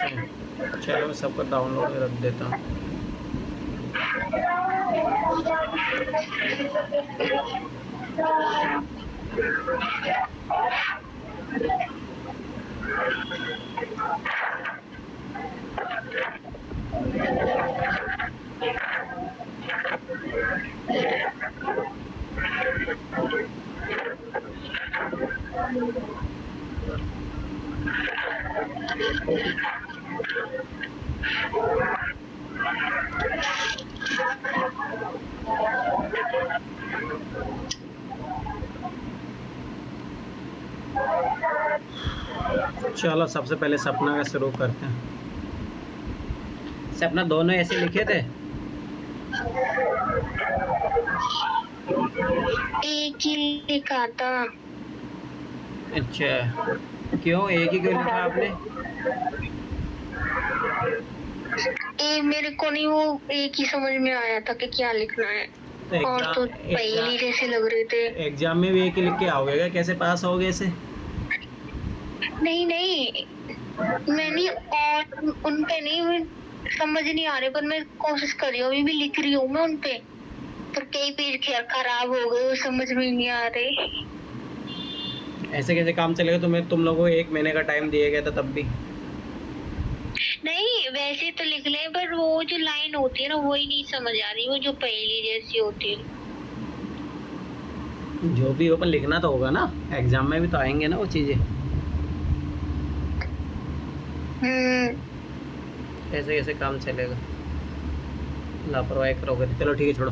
अच्छा, चलो मैं सबको डाउनलोड में रख देता हूँ। चलो सबसे पहले सपना का शुरू करते हैं। सपना दोनों ऐसे लिखे थे? एक ही लिखा था। अच्छा, क्यों एक ही क्यों लिखा आपने? मेरे को नहीं वो एक ही समझ में आया था कि क्या लिखना है। तो और तो पहली जैसे लग रहे थे। एग्जाम में भी एक ही लिख के आओगे क्या? कैसे पास होगे ऐसे? नहीं मैं नहीं, और उन पे नहीं समझ नहीं आ रहे, पर मैं कोशिश कर रही हूँ, अभी भी लिख रही हूँ मैं उन पे, पर कई पेज खराब हो गए, समझ में नहीं आ रहे। ऐसे कैसे काम चलेगा? तुम लोगों को 1 महीने का टाइम दिया गया था तब भी। नहीं वैसे तो लिख ले, पर वो जो लाइन होती है ना वही नहीं समझ आ रही, वो जो पहली जैसी होती है। जो भी हो, पर लिखना तो होगा ना, एग्जाम में भी तो आएंगे ना वो चीजें। ऐसे कैसे काम चलेगा? लापरवाही करोगे तो चलो ठीक है, छोड़ो।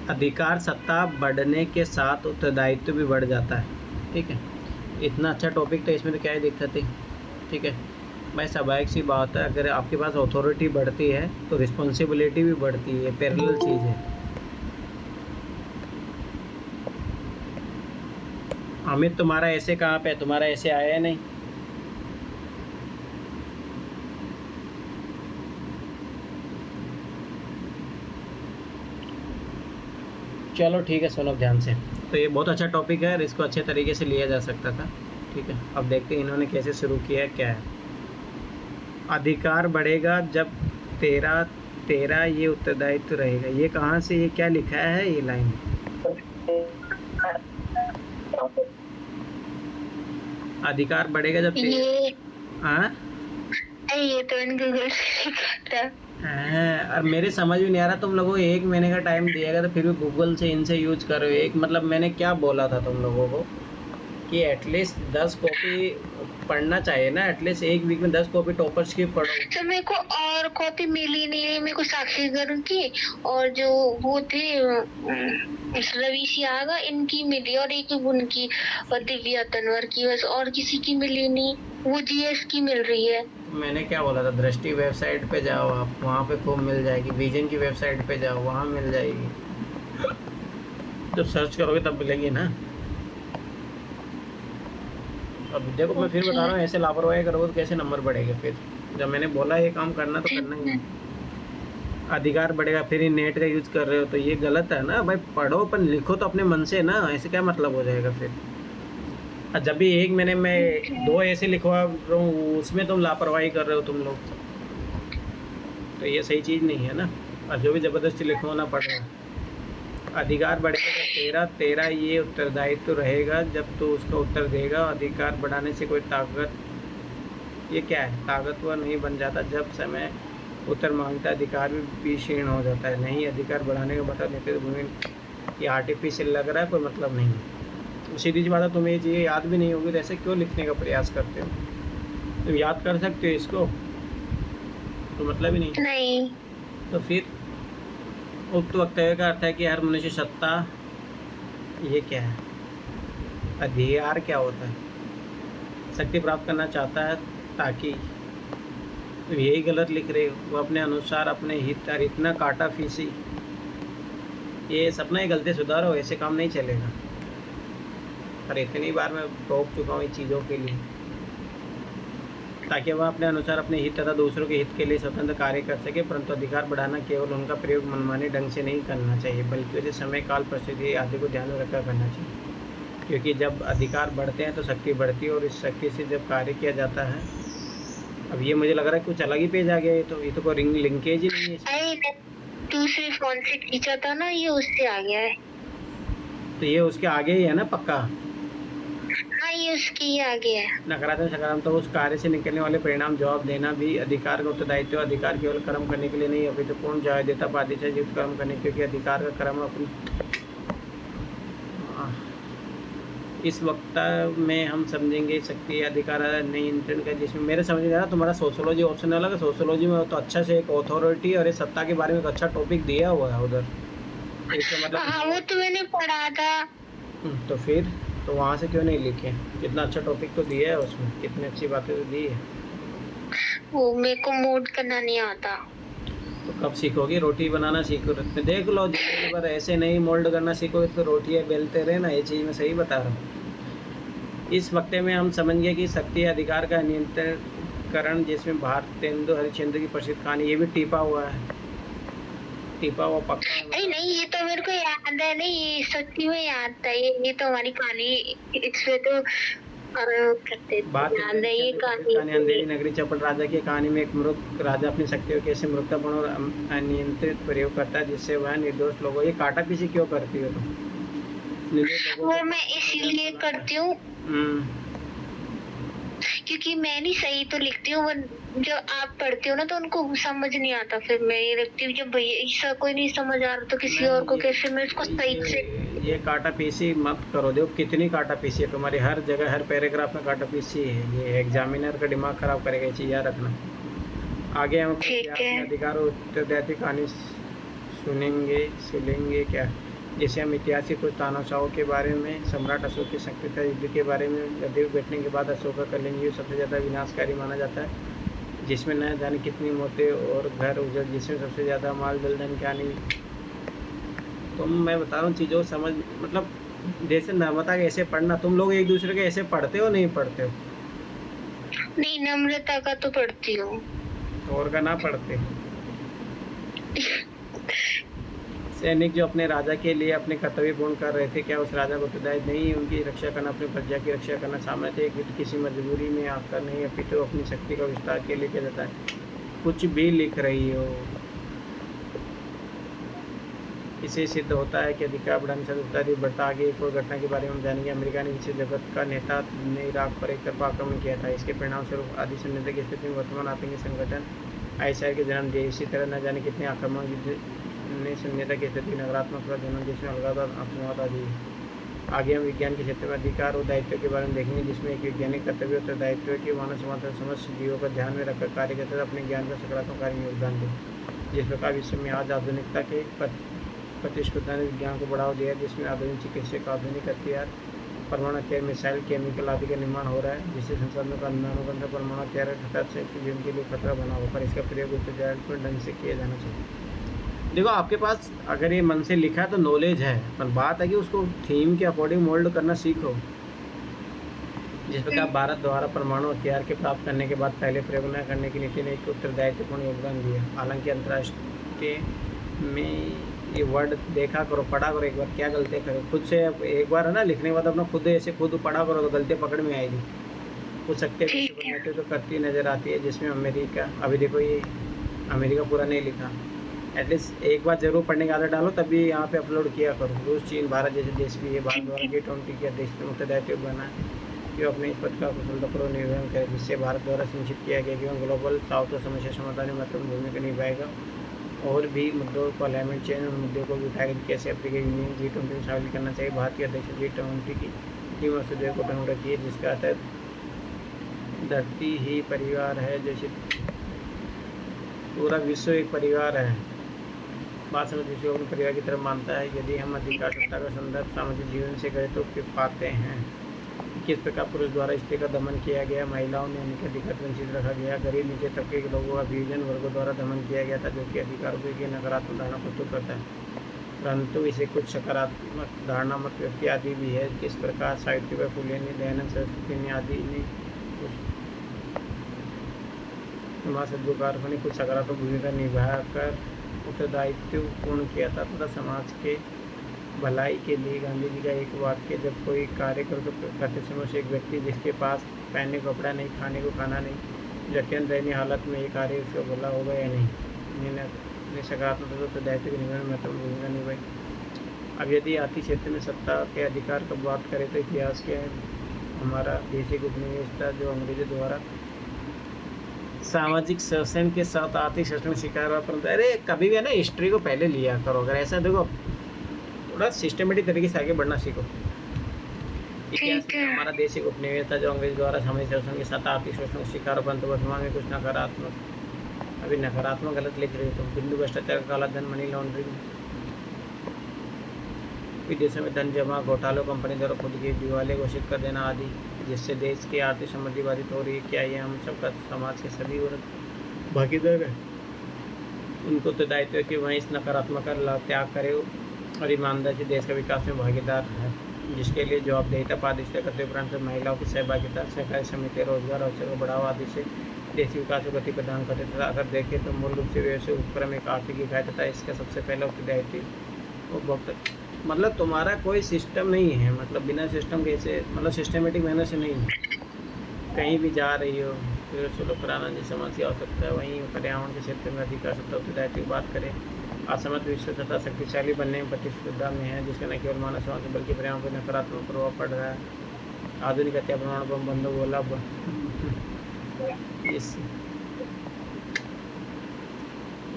अधिकार सत्ता बढ़ने के साथ उत्तरदायित्व भी बढ़ जाता है। ठीक है, इतना अच्छा टॉपिक था, इसमें तो क्या ही दिक्कत है। ठीक है भाई, स्वाभाविक सी बात है, अगर आपके पास अथॉरिटी बढ़ती है तो रिस्पॉन्सिबिलिटी भी बढ़ती है, पैरेलल चीज़ है। अमित, तुम्हारा ऐसे कहाँ पे? तुम्हारा ऐसे आया नहीं? चलो ठीक है, सुनो ध्यान से। तो ये बहुत अच्छा टॉपिक है और इसको अच्छे तरीके से लिया जा सकता था। ठीक है, अब देखते हैं इन्होंने कैसे शुरू किया है, क्या है। अधिकार बढ़ेगा जब तेरा तेरा ये उत्तरदायित्व रहेगा। ये कहाँ से, ये क्या लिखा है ये लाइन? अधिकार बढ़ेगा जब ये हाँ, ये तो इनके घर से लिखा था। और मेरे समझ में नहीं आ रहा, तुम लोगों को 1 महीने का टाइम दिया गया तो फिर भी गूगल से इनसे यूज कर रहे हो। एक मतलब मैंने क्या बोला था तुम लोगों को कि एटलीस्ट 10 कॉपी पढ़ना चाहिए ना, एटलीस्ट एक वीक में 10 कॉपी टॉपर्स की पढ़ो। तो मेरे को और कॉपी मिली नहीं है, मेरे को साक्षी गर्ग की और जो वो थे रवि सिहागा इनकी मिली, और एक उनकी और दिव्या तनवर की, बस और किसी की मिली नहीं। वो जीएस की मिल रही है। मैंने क्या बोला था? दृष्टि वेबसाइट पे जाओ आप, वहाँ पे खूब मिल जाएगी। विजन की वेबसाइट पे जाओ, वहाँ मिल जाएगी। जब सर्च करोगे तब मिलेगी ना। अब देखो, मैं फिर बता रहा हूँ, ऐसे लापरवाही करोगे तो कैसे नंबर बढ़ेगा फिर? जब मैंने बोला ये काम करना तो करना ही है। अधिकार बढ़ेगा, फिर ही नेट का यूज कर रहे हो तो ये गलत है ना भाई। पढ़ो पर लिखो तो अपने मन से ना, ऐसे क्या मतलब हो जाएगा फिर? और जब भी 1 महीने में 2 ऐसे लिखवा रहा हूँ, उसमें तुम लापरवाही कर रहे हो तुम लोग, तो ये सही चीज़ नहीं है ना। और जो भी ज़बरदस्ती लिखवाना पड़ रहा है। अधिकार बढ़ेगा जब तेरा तेरा ये उत्तरदायित्व रहेगा, जब तू उसका उत्तर देगा। अधिकार बढ़ाने से कोई ताकत, ये क्या है, ताकतवर नहीं बन जाता। जब समय उत्तर मांगता है, अधिकार भी क्षीण हो जाता है। नहीं, अधिकार बढ़ाने का मतलब नहीं तो ये आर्टिफिशियल लग रहा है, कोई मतलब नहीं है। सीधी सी बात है, तुम्हें ये चीज़ें याद भी नहीं होगी तो ऐसे क्यों लिखने का प्रयास करते हो? तुम याद कर सकते हो इसको, तो मतलब ही नहीं। तो फिर उक्त वक्तव्य का अर्थ है कि हर मनुष्य सत्ता, ये क्या है? अधिकार क्या होता है? शक्ति प्राप्त करना चाहता है, ताकि, तो यही गलत लिख रहे हो। वो अपने अनुसार अपने हित और इतना काटा फीसी, ये सपना ही गलती सुधारो, ऐसे काम नहीं चलेगा। पर इतनी बार मैं टोक चुका हूँ इन चीज़ों के लिए, ताकि वह अपने अनुसार अपने हित तथा दूसरों के हित के लिए स्वतंत्र कार्य कर सके। परंतु अधिकार बढ़ाना केवल उनका प्रयोग मनमाने ढंग से नहीं करना चाहिए, बल्कि उसे समय, काल, परिस्थिति आदि को ध्यान में रखकर करना चाहिए। क्योंकि जब अधिकार बढ़ते हैं तो शक्ति बढ़ती है, और इस शक्ति से जब कार्य किया जाता है अब ये मुझे लग रहा है कुछ अलग ही पेज आ गया, ये तो कोई लिंकेज ही नहीं है इसमें। अरे दूसरे फोन से खींचा था ना, ये उससे आ गया है। तो ये उसके आगे ही है ना पक्का? हाँ, ये उसके ही आ गया है। नकारात्मक सकारात्मक तो उस कार्य से निकलने वाले परिणाम जवाब देना भी अधिकार का उत्तरदायित्व। अधिकार केवल कर्म करने के लिए नहीं, अभी तो पूर्ण जवाबदेता पाती से युक्त कर्म करने, क्योंकि अधिकार का कर्म अपनी इस वक्त में हम समझेंगे शक्ति अधिकार नियंत्रण का, जिसमें मेरे समझ में आ रहा तुम्हारा सोशोलॉजी ऑप्शन अलग है। सोशोलॉजी में तो अच्छा से एक अथॉरिटी और एक सत्ता के बारे में एक अच्छा टॉपिक दिया हुआ है उधर, इसका मतलब हाँ, वो तो मैंने पढ़ा था। तो फिर तो वहाँ से क्यों नहीं लिखे? कितना अच्छा टॉपिक तो दिया है उसमें, कितनी अच्छी बातें तो दी है। वो मेरे को मोड करना नहीं आता। तो कब सीखोगी? रोटी बनाना सीखो, देख लो जिंदगी भर ऐसे नहीं मोल्ड करना सीखोगे तो रोटियाँ बेलते रहे ना। ये चीज़ मैं सही बता रहा हूँ। इस वक्त में हम समझ गए कि शक्ति अधिकार का नियंत्रण, जिसमें भारतेंदु हरिश्चंद्र की प्रसिद्ध कहानी, ये भी टिपा हुआ है, टिपा हुआ पक्का है। अरे नहीं, ये तो मेरे को याद है। नहीं, ये सच्ची में याद था। ये तो हमारी कहानी इसमें तो करते बात याद है ये कहानी कहानी। अंधेरी नगरी चपड़ राजा की कहानी में एक मूर्ख राजा अपनी शक्तियों के ऐसे मूर्खतापूर्ण और अनियंत्रित प्रयोग करता है जिससे वह निर्दोष लोगों, ये काटा पीछी क्यों करती हो तुम? वो मैं इसीलिए करती हूँ क्योंकि मैं नहीं सही तो लिखती हूँ, जब आप पढ़ते हो ना तो उनको समझ नहीं आता। फिर मैं ये लिखती हूँ, जब भैया ऐसा कोई नहीं समझ आ रहा तो किसी और को कैसे मैं इसको सही से। ये काटा पीसी मत करो। देखो कितनी काटा पीसी है तुम्हारी, हर जगह हर पैराग्राफ में काटा पीसी है। ये एग्जामिनर का दिमाग खराब करेगा, ये चीज़ याद रखना। आगे हम अधिकार और उत्तरदायित्व कहानी सुनेंगे क्या, जैसे हम इतिहास के कुछ तानाशाहों के बारे में, सम्राट अशोक की शक्तिता युद्ध के बारे में। गद्दी बैठने के बाद अशोक का कलिंग सबसे ज़्यादा विनाशकारी माना जाता है, जिसमें न जाने कितनी मौतें और घर उजड़, जिसमें सबसे ज़्यादा माल बलिदान की हानि। तुम मैं बता रहा हूँ चीज़ों समझ, मतलब जैसे नर्मदा के ऐसे पढ़ना। तुम लोग एक दूसरे के ऐसे पढ़ते हो नहीं पढ़ते हो? नहीं, नम्रता का तो पढ़ती हूँ। और का ना पढ़ते? सैनिक जो अपने राजा के लिए अपने कर्तव्य पूर्ण कर रहे थे, क्या उस राजा को उत्तरदायित्व नहीं उनकी रक्षा करना, अपनी प्रजा की रक्षा करना सामर्थ्य एक युद्ध किसी मजबूरी में आकर नहीं, अपितु अपनी शक्ति का विस्तार के लिए किया जाता है। कुछ भी लिख रही हो, इसे सिद्ध होता है कि अधिकार बढ़ाने से उत्तराधिक बढ़ता। आगे एक और घटना के बारे में हम जानेंगे। अमेरिका ने विश्व जगत का नेता ने इराक पर एक तरफा आक्रमण किया था। इसके परिणाम स्वरूप आदि शून्यता की स्थिति में वर्तमान आतंकी संगठन आईएसआई के जन्म दिए। इसी तरह न जाने कितने आक्रमण ने शून्यता की स्थिति नकारात्मक का जन्म, जिसमें अलगाववाद, आतंकवाद आदि। आगे हम विज्ञान के क्षेत्र में अधिकार और दायित्व के बारे में देखेंगे, जिसमें एक वैज्ञानिक कर्तव्य और दायित्व की मानव समाज समस्त जीवों का ध्यान में रखकर कार्य करते अपने ज्ञान का सकारात्मक कार्य में योगदान दें। जिस प्रकार विश्व में आज आधुनिकता के प्रतिस्पर्धा ने विज्ञान को बढ़ावा दिया, जिसमें आधुनिक चिकित्सक, आधुनिक हथियार, परमाणु हथियार, मिसाइल, केमिकल आदि का निर्माण हो रहा है, जिससे संसाधनों का अनुबंध परमाणु हथियार खतरा से जीवन के लिए खतरा बना हो, पर इसका प्रयोग उत्तरदायित्व ढंग से किया जाना चाहिए। देखो आपके पास अगर ये मन से लिखा है तो नॉलेज है, पर बात है कि उसको थीम के अकॉर्डिंग मोल्ड करना सीखो। जिस प्रकार भारत द्वारा परमाणु हथियार के प्राप्त करने के बाद पहले प्रयोग न करने की नीति ने एक उत्तरदायित्वपूर्ण योगदान दिया। हालांकि अंतर्राष्ट्रीय में ये वर्ड देखा करो, पढ़ा करो एक बार, क्या गलतियाँ करो खुद से। एक बार है ना लिखने के बाद अपना खुद ऐसे खुद पढ़ा करो तो गलतियाँ पकड़ में आएगी। कुछ सकते बनाते तो करती नज़र आती है, जिसमें अमेरिका, अभी देखो ये अमेरिका पूरा नहीं लिखा, एटलीस्ट एक बार जरूर पढ़ने की आदत डालो, तभी यहाँ पे अपलोड किया करो। रूस, चीन, भारत जैसे देश भी ये भारत द्वारा G20 के अध्यक्ष उत्तरदायित्व बना कि वो अपने इस पद का कुशलतापूर्वक निर्वहन करे, जिससे भारत द्वारा सुनिश्चित किया गया कि वह ग्लोबल साउथ और समस्या समाधान में महत्वपूर्ण भूमिका निभाएगा। और भी मुद्दों को अलाइनमेंट चेंज उन मुद्दों को भी उठाएगा कैसे अफ्रीकन यूनियन G20 में शामिल करना चाहिए। भारत के अध्यक्ष G20 की टीम मसूदे को ढंग रखी है, जिसका अर्थ धरती ही परिवार है, जैसे पूरा विश्व एक परिवार है। बात समझ विश्व अपने परिवार की तरफ मानता है। यदि हम अधिकार सत्ता का संदर्भ सामाजिक जीवन से करें तो फिर पाते हैं किस प्रकार पुरुष द्वारा स्त्री का दमन किया गया, महिलाओं ने उनके अधिकार वंचित रखा गया, गरीब नीचे तबके के लोगों का विभिन्न वर्गों द्वारा दमन किया गया था, जो कि अधिकारों की नकारात्मक धारणा प्रस्तुत करता है। परंतु इसे कुछ सकारात्मक धारणा मत व्यक्ति आदि भी है। किस प्रकार सावित्रीबाई फुले ने, दयानंद सरस्वती ने आदि ने समाज सदुकारकों ने कुछ सकारात्मक भूमिका निभाकर उत्तरदायित्व पूर्ण किया था तथा समाज के भलाई के लिए। गांधी जी का एक वाक्य, जब कोई कार्य करते समय से एक व्यक्ति जिसके पास पहनने को कपड़ा नहीं, खाने को खाना नहीं, जटिल रहनी हालत में ये कार्य उसको बोला होगा या नहीं, सकारात्मक तो दायित्व के निभाने में महत्वपूर्ण भूमिका निभाई। अब यदि आर्थिक क्षेत्र में सत्ता के अधिकार की बात करें तो इतिहास क्या है? हमारा देशी उपनिवेश था जो अंग्रेजों द्वारा सामाजिक शोषण के साथ आर्थिक शोषण में शिकार हुआ। परंतु अरे कभी भी है ना हिस्ट्री को पहले लिया करो, अगर ऐसा देखो थोड़ा सिस्टमेटिक तरीके से आगे बढ़ना सीखो। इतिहास में हमारा देश एक उपनिवेश था जो अंग्रेज द्वारा सामाजिक शोषण के साथ आर्थिक शोषण का शिकार, परंतु वर्तमान में कुछ नकारात्मक, अभी नकारात्मक गलत लिख रहे हो तुम। बिंदु भ्रष्टाचार, काला धन, मनी लॉन्ड्रिंग, विदेशों में धन जमा, घोटालों, कंपनी द्वारा खुद की दिवालिया घोषित कर देना आदि, जिससे देश की आर्थिक समृद्धि बाधित हो रही है। क्या ये हम सबका समाज के सभी वर्ग भागीदार है? उनको तो दायित्व है कि वहीं इस नकारात्मक का त्याग करे और ईमानदारी से देश का विकास में भागीदार है, जिसके लिए जवाबदेहिता पारदर्शिता करते उपरांत महिलाओं की सहभागिता, सहकारी समिति, रोजगार अवसर को बढ़ावा आदि से देशी विकास को गति प्रदान करते तथा अगर देखें तो मूल रूप से व्यवसाय उपक्रम एक आर्थिक इकाई तथा इसका सबसे पहला उत्तरदायित्व उपभोक्ता। मतलब तुम्हारा कोई सिस्टम नहीं है, मतलब बिना सिस्टम कैसे, मतलब सिस्टमेटिक मेहनत से नहीं, कहीं भी जा रही हो फिर सुलभ कराना जिस समाज की आवश्यकता है। वहीं पर्यावरण के क्षेत्र में अधिकार सत्ता उत्तरदायित्व की बात करें, असमर्थ विश्व तथा शक्तिशाली बनने में प्रतिस्पर्धा में है, जिसका न केवल मानव समाज बल्कि पर्यावरण पर नकारात्मक प्रभाव पड़ रहा है। आधुनिक हत्या, परमाणु बम, बंदूक, गोला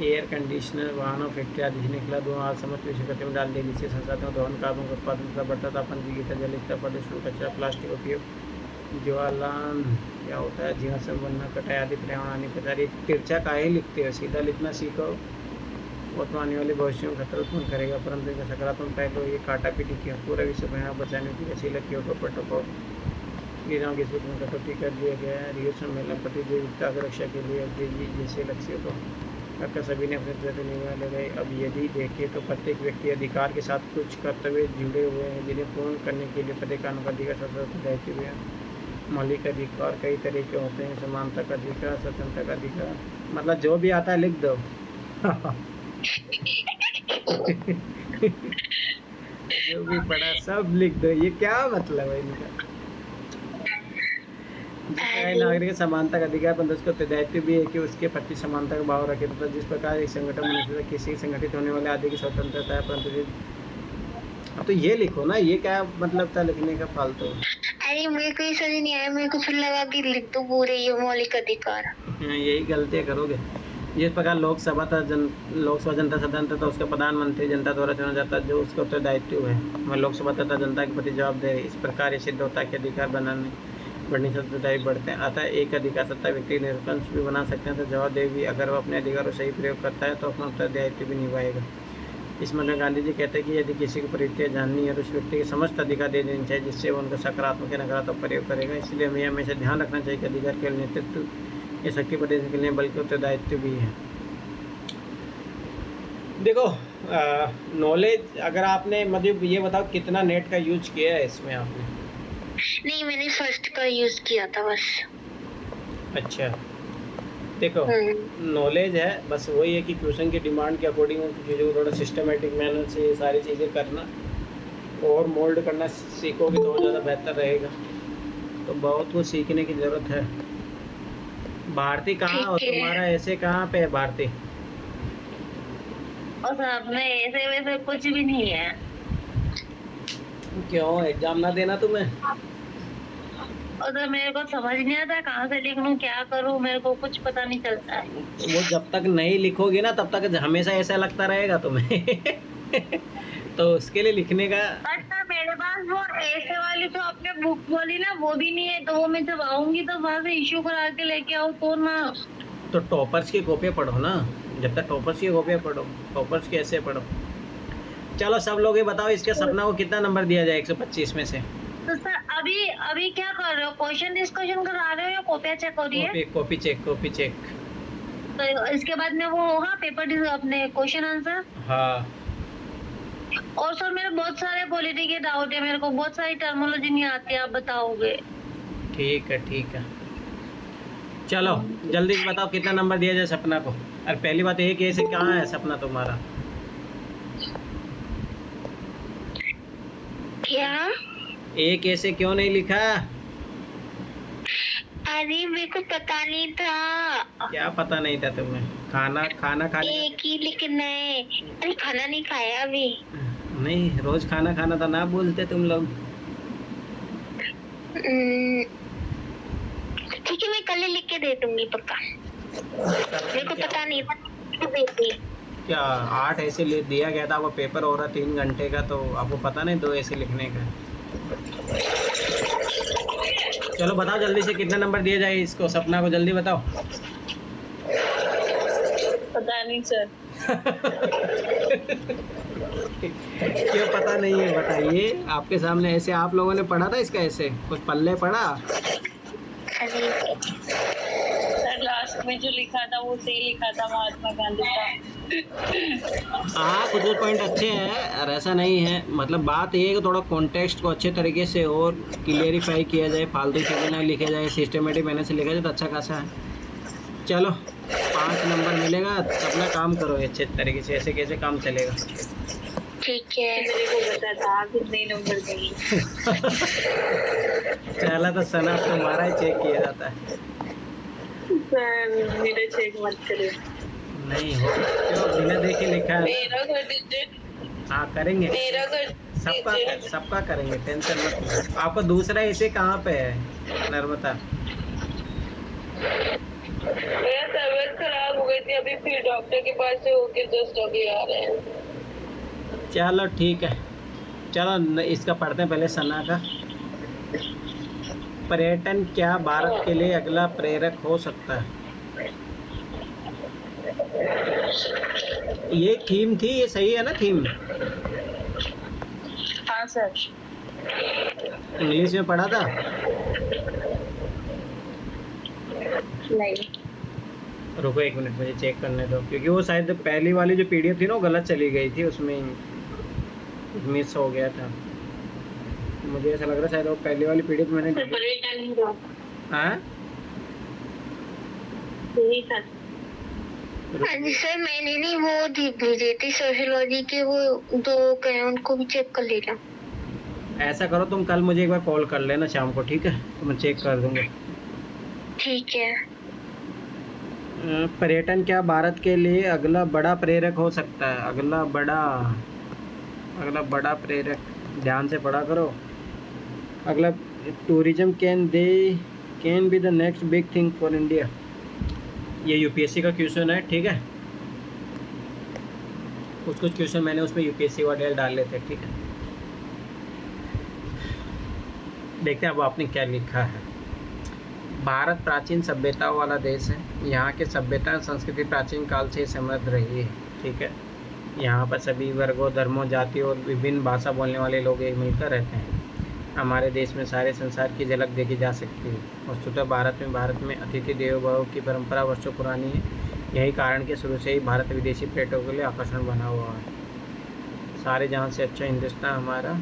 एयर कंडीशनर, वाहनों, फैक्ट्री आदि से निकला धुआं आज समस्त विश्व गति में डाल दिया, जिससे संसाधनों दोहन, कार्बन का उत्पादन तथा बढ़ता तापमान, जीविका जल स्तर, प्रदूषण, कचरा, प्लास्टिक उपयोग, ज्वालान क्या होता है, जीवाश्म बनना, कटाई आदि पर्यावरण हानि प्रचार। तिरछा काहे लिखते हो, सीधा लिखना सीखो, वो तो आने वाले भविष्य में खतरा उत्पन्न करेगा। परंतु इसका सकारात्मक पहलू ये काटा पीटी किया, पूरा विश्व पर्यावरण बचाने की वसीला क्योटो प्रोटोकॉल गिराव की सूची में कटौती कर दिया गया है। रियो सम्मेलन प्रतियोगिता की रक्षा के लिए जैसे लक्ष्य को रखकर सभी ने अपने तरह निभा ले गए। अब यदि देखें तो प्रत्येक व्यक्ति अधिकार के साथ कुछ कर्तव्य जुड़े हुए हैं, जिन्हें पूर्ण करने के लिए प्रत्येक कानून का अधिकार स्वतंत्र दायित्व है। मौलिक अधिकार कई तरह के होते हैं, समानता का अधिकार, स्वतंत्रता का अधिकार, मतलब जो भी आता है लिख दो। जो भी पढ़ा सब लिख दो, ये क्या मतलब है इनका? नागरिक समानता का अधिकार, पर उसका दायित्व भी है कि उसके प्रति समानता का भाव रखे तथा जिस प्रकार एक संगठन मनुष्य किसी संगठित होने वाले आदि की स्वतंत्रता है। परंतु तो ये लिखो ना, ये क्या मतलब था लिखने का फालतू? अरे मेरे को समझ नहीं आया, मेरे को फिर लगा कि लिख दो पूरे ये मौलिक अधिकार। यही गलतियाँ करोगे। जिस प्रकार लोकसभा जनता सदन तथा उसका प्रधानमंत्री जनता द्वारा चुना जाता है, जो उसका उत्तरदायित्व है वह लोकसभा तथा जनता के प्रति जवाबदेह है। इस प्रकार ये सिद्ध होता है कि अधिकार बढ़ने से उत्तरदायी बढ़ते हैं। अतः एक अधिकार सत्ता व्यक्ति निरंकुश भी बना सकते हैं तो जवाबदेह भी। अगर वह अपने अधिकार को सही प्रयोग करता है तो अपना उत्तरदायित्व भी निभाएगा। इस मतलब गांधी जी कहते हैं कि यदि किसी को प्रवृत्तियाँ जाननी है तो उस व्यक्ति के समस्त अधिकार दे देनी चाहिए, जिससे वो उनका सकारात्मक या नकारात्मक प्रयोग करेगा। इसलिए हमें हमेशा ध्यान रखना चाहिए कि अधिकार केवल नेतृत्व या शक्ति प्रदर्शन के लिए बल्कि उत्तरदायित्व भी है। देखो नॉलेज, अगर आपने मतलब ये बताओ कितना नेट का यूज किया है इसमें आपने? नहीं, मैंने फर्स्ट का यूज किया था बस। अच्छा, देखो नॉलेज है बस वही है कि क्वेश्चन की डिमांड के अकॉर्डिंग चीज़ों को थोड़ा सिस्टमेटिक मैनर से सारी चीज़ें करना और मोल्ड करना सीखोगे तो ज़्यादा बेहतर रहेगा। तो बहुत कुछ सीखने की ज़रूरत है। भारती कहाँ हो तुम्हारा? ऐसे कहाँ पे है भारती? और साहब में ऐसे वैसे कुछ भी नहीं है। क्यों एग्जाम ना देना तुम्हें? और तो मेरे को समझ नहीं आता कहाँ से लिख लूँ, क्या करूँ, मेरे को कुछ पता नहीं चलता है। वो जब तक नहीं लिखोगे ना तब तक हमेशा ऐसा लगता रहेगा तुम्हें। तो उसके लिए लिखने का। अच्छा, मेरे पास वो ऐसे वाली जो आपने बुक बोली ना वो भी नहीं है, तो वो मैं जब आऊंगी तो वहाँ से इश्यू करा के लेके आओ तो ना। तो टॉपर्स की कॉपियाँ पढ़ो ना, जब तक टॉपर्स की कॉपियाँ पढ़ो, टॉपर्स की ऐसे पढ़ो। चलो सब लोग ये बताओ इसके सपना को कितना नंबर दिया जाए 125 में से? तो सर अभी क्या कर रहे हो? क्वेश्चन डिस्कशन करा रहे हो या कॉपियाँ चेक हो रही है? Copy check. तो इसके बाद में वो होगा पेपर अपने क्वेश्चन आंसर। हाँ। और सर मेरे बहुत सारे पॉलिटी के डाउट है, मेरे को बहुत सारी टर्मिनोलॉजी नहीं आती, आप बताओगे? ठीक है चलो जल्दी से बताओ कितना नंबर दिया जाए सपना को। और पहली बात एक ऐसे कहाँ है सपना तुम्हारा? क्या? एक ऐसे क्यों नहीं लिखा? अरे मेरे को पता नहीं था। क्या पता नहीं था तुम्हें? खाना खाना खाने एक ही लिखना है। अरे खाना नहीं खाया अभी। नहीं, रोज खाना खाना तो ना बोलते तुम लोग। हम्म, ठीक है मैं कल ही लिख के दे दूंगी पक्का। मेरे को पता नहीं था तो देती। क्या 8 ऐसे दिया गया था आपको पेपर हो रहा 3 घंटे का, तो आपको पता नहीं 2 ऐसे लिखने का? चलो बताओ जल्दी से कितना नंबर दिया जाए इसको, सपना को जल्दी बताओ। पता नहीं सर। क्यों पता नहीं है बताइए? आपके सामने ऐसे आप लोगों ने पढ़ा था इसका, ऐसे कुछ पल्ले पढ़ा? अरे सर लास्ट में जो लिखा था वो सही लिखा था, महात्मा गांधी का। हाँ कुछ पॉइंट अच्छे हैं और ऐसा नहीं है, मतलब बात ये है कि थोड़ा कॉन्टेक्स्ट को अच्छे तरीके से और क्लियरिफाई किया जाए, फालतू चीज़ें ना लिखे जाए, सिस्टमेटिक मैंने से लिखा जाए तो अच्छा खासा है। चलो 5 नंबर मिलेगा, अपना काम करो अच्छे तरीके से, ऐसे कैसे काम चलेगा? ठीक है। मेरे को पता था कितने नंबर देंगे। पहला तो सना तुम्हारा ही चेक किया जाता है। सर मेरा चेक मत करिए। नहीं हो क्यों, बिना देखे लिखा है मेरा कर दीजिए। हाँ करेंगे, मेरा कर दीजिए। सबका करेंगे, टेंशन मत लो। आपको दूसरा ऐसे कहाँ पे है नर्मदा? मेरा तबीयत खराब हो गई थी अभी, फिर डॉक्टर के पास से होके जस्ट अभी आ रहे हैं। चलो ठीक है, चलो इसका पढ़ते हैं पहले सना का। पर्यटन क्या भारत के लिए अगला प्रेरक हो सकता है? ये थीम थी, ये सही है ना थीम? हाँ सर। इंग्लिश में पढ़ा था? नहीं। रुको 1 मिनट मुझे चेक करने दो, क्योंकि वो शायद पहली वाली जो पीडीएफ थी ना वो गलत चली गई थी, उसमें मिस हो गया था। मुझे ऐसा लग रहा है शायद वो पहली वाली पीडीएफ मैंने हाँ हाँ जी सर, मैंने नहीं वो भेजे थे सोशियोलॉजी के, वो 2 कहे उनको भी चेक कर लेना। ऐसा करो तुम कल मुझे एक बार कॉल कर लेना शाम को, ठीक है? तो मैं चेक कर दूंगा। ठीक है। पर्यटन क्या भारत के लिए अगला बड़ा प्रेरक हो सकता है? अगला बड़ा प्रेरक, ध्यान से पढ़ा करो। अगला tourism can be the next big thing for India. ये यूपीएससी का क्वेश्चन है, ठीक है? कुछ क्वेश्चन मैंने उसमें यूपीएससी वाले डाले थे, ठीक है? देखते हैं अब आपने क्या लिखा है। भारत प्राचीन सभ्यताओं वाला देश है। यहाँ के सभ्यता संस्कृति प्राचीन काल से समृद्ध रही है, ठीक है? यहाँ पर सभी वर्गों, धर्मों, जातियों और विभिन्न भाषा बोलने वाले लोग एक मिलकर रहते हैं। हमारे देश में सारे संसार की झलक देखी जा सकती है। वस्तुतः भारत में अतिथि देवो भव की परंपरा वर्षों पुरानी है। यही कारण के शुरू से ही भारत विदेशी पर्यटकों के लिए आकर्षण बना हुआ है। सारे जहाँ से अच्छा हिंदुस्तान हमारा,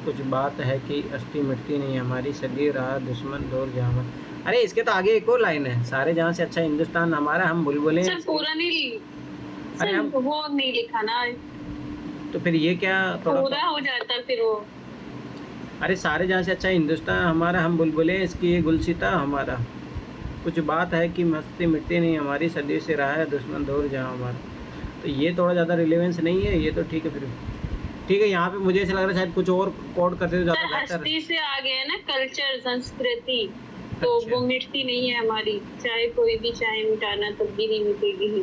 कुछ बात है कि अस्थि मिटती नहीं हमारी, सदी रहा दुश्मन दूर जहाँ। अरे इसके तो आगे एक और लाइन है, सारे जहाँ से अच्छा हिंदुस्तान हमारा, हम बुलबुलें। सर पूरा नहीं, अरे हम वो नहीं लिखा ना, तो फिर ये क्या पूरा हो जाता फिर वो। अरे सारे जहाँ से अच्छा हिंदुस्तान हमारा, हम बुलबुलें इसकी ये गुलसिता हमारा, कुछ बात है कि मस्ती मिटती नहीं हमारी, सदी से रहा है दुश्मन दूर जहाँ हमारा। तो ये थोड़ा ज़्यादा रिलेवेंस नहीं है, ये तो ठीक है फिर, ठीक है। यहाँ पे मुझे ऐसा लग रहा है शायद कुछ और कोड करते तो ज़्यादा बेहतर। हस्ती से आ गया ना, कल्चर संस्कृति, तो अच्छा। वो मिटती नहीं है हमारी, चाहे कोई भी चाहे मिटाना तब भी नहीं मिटेगी ही।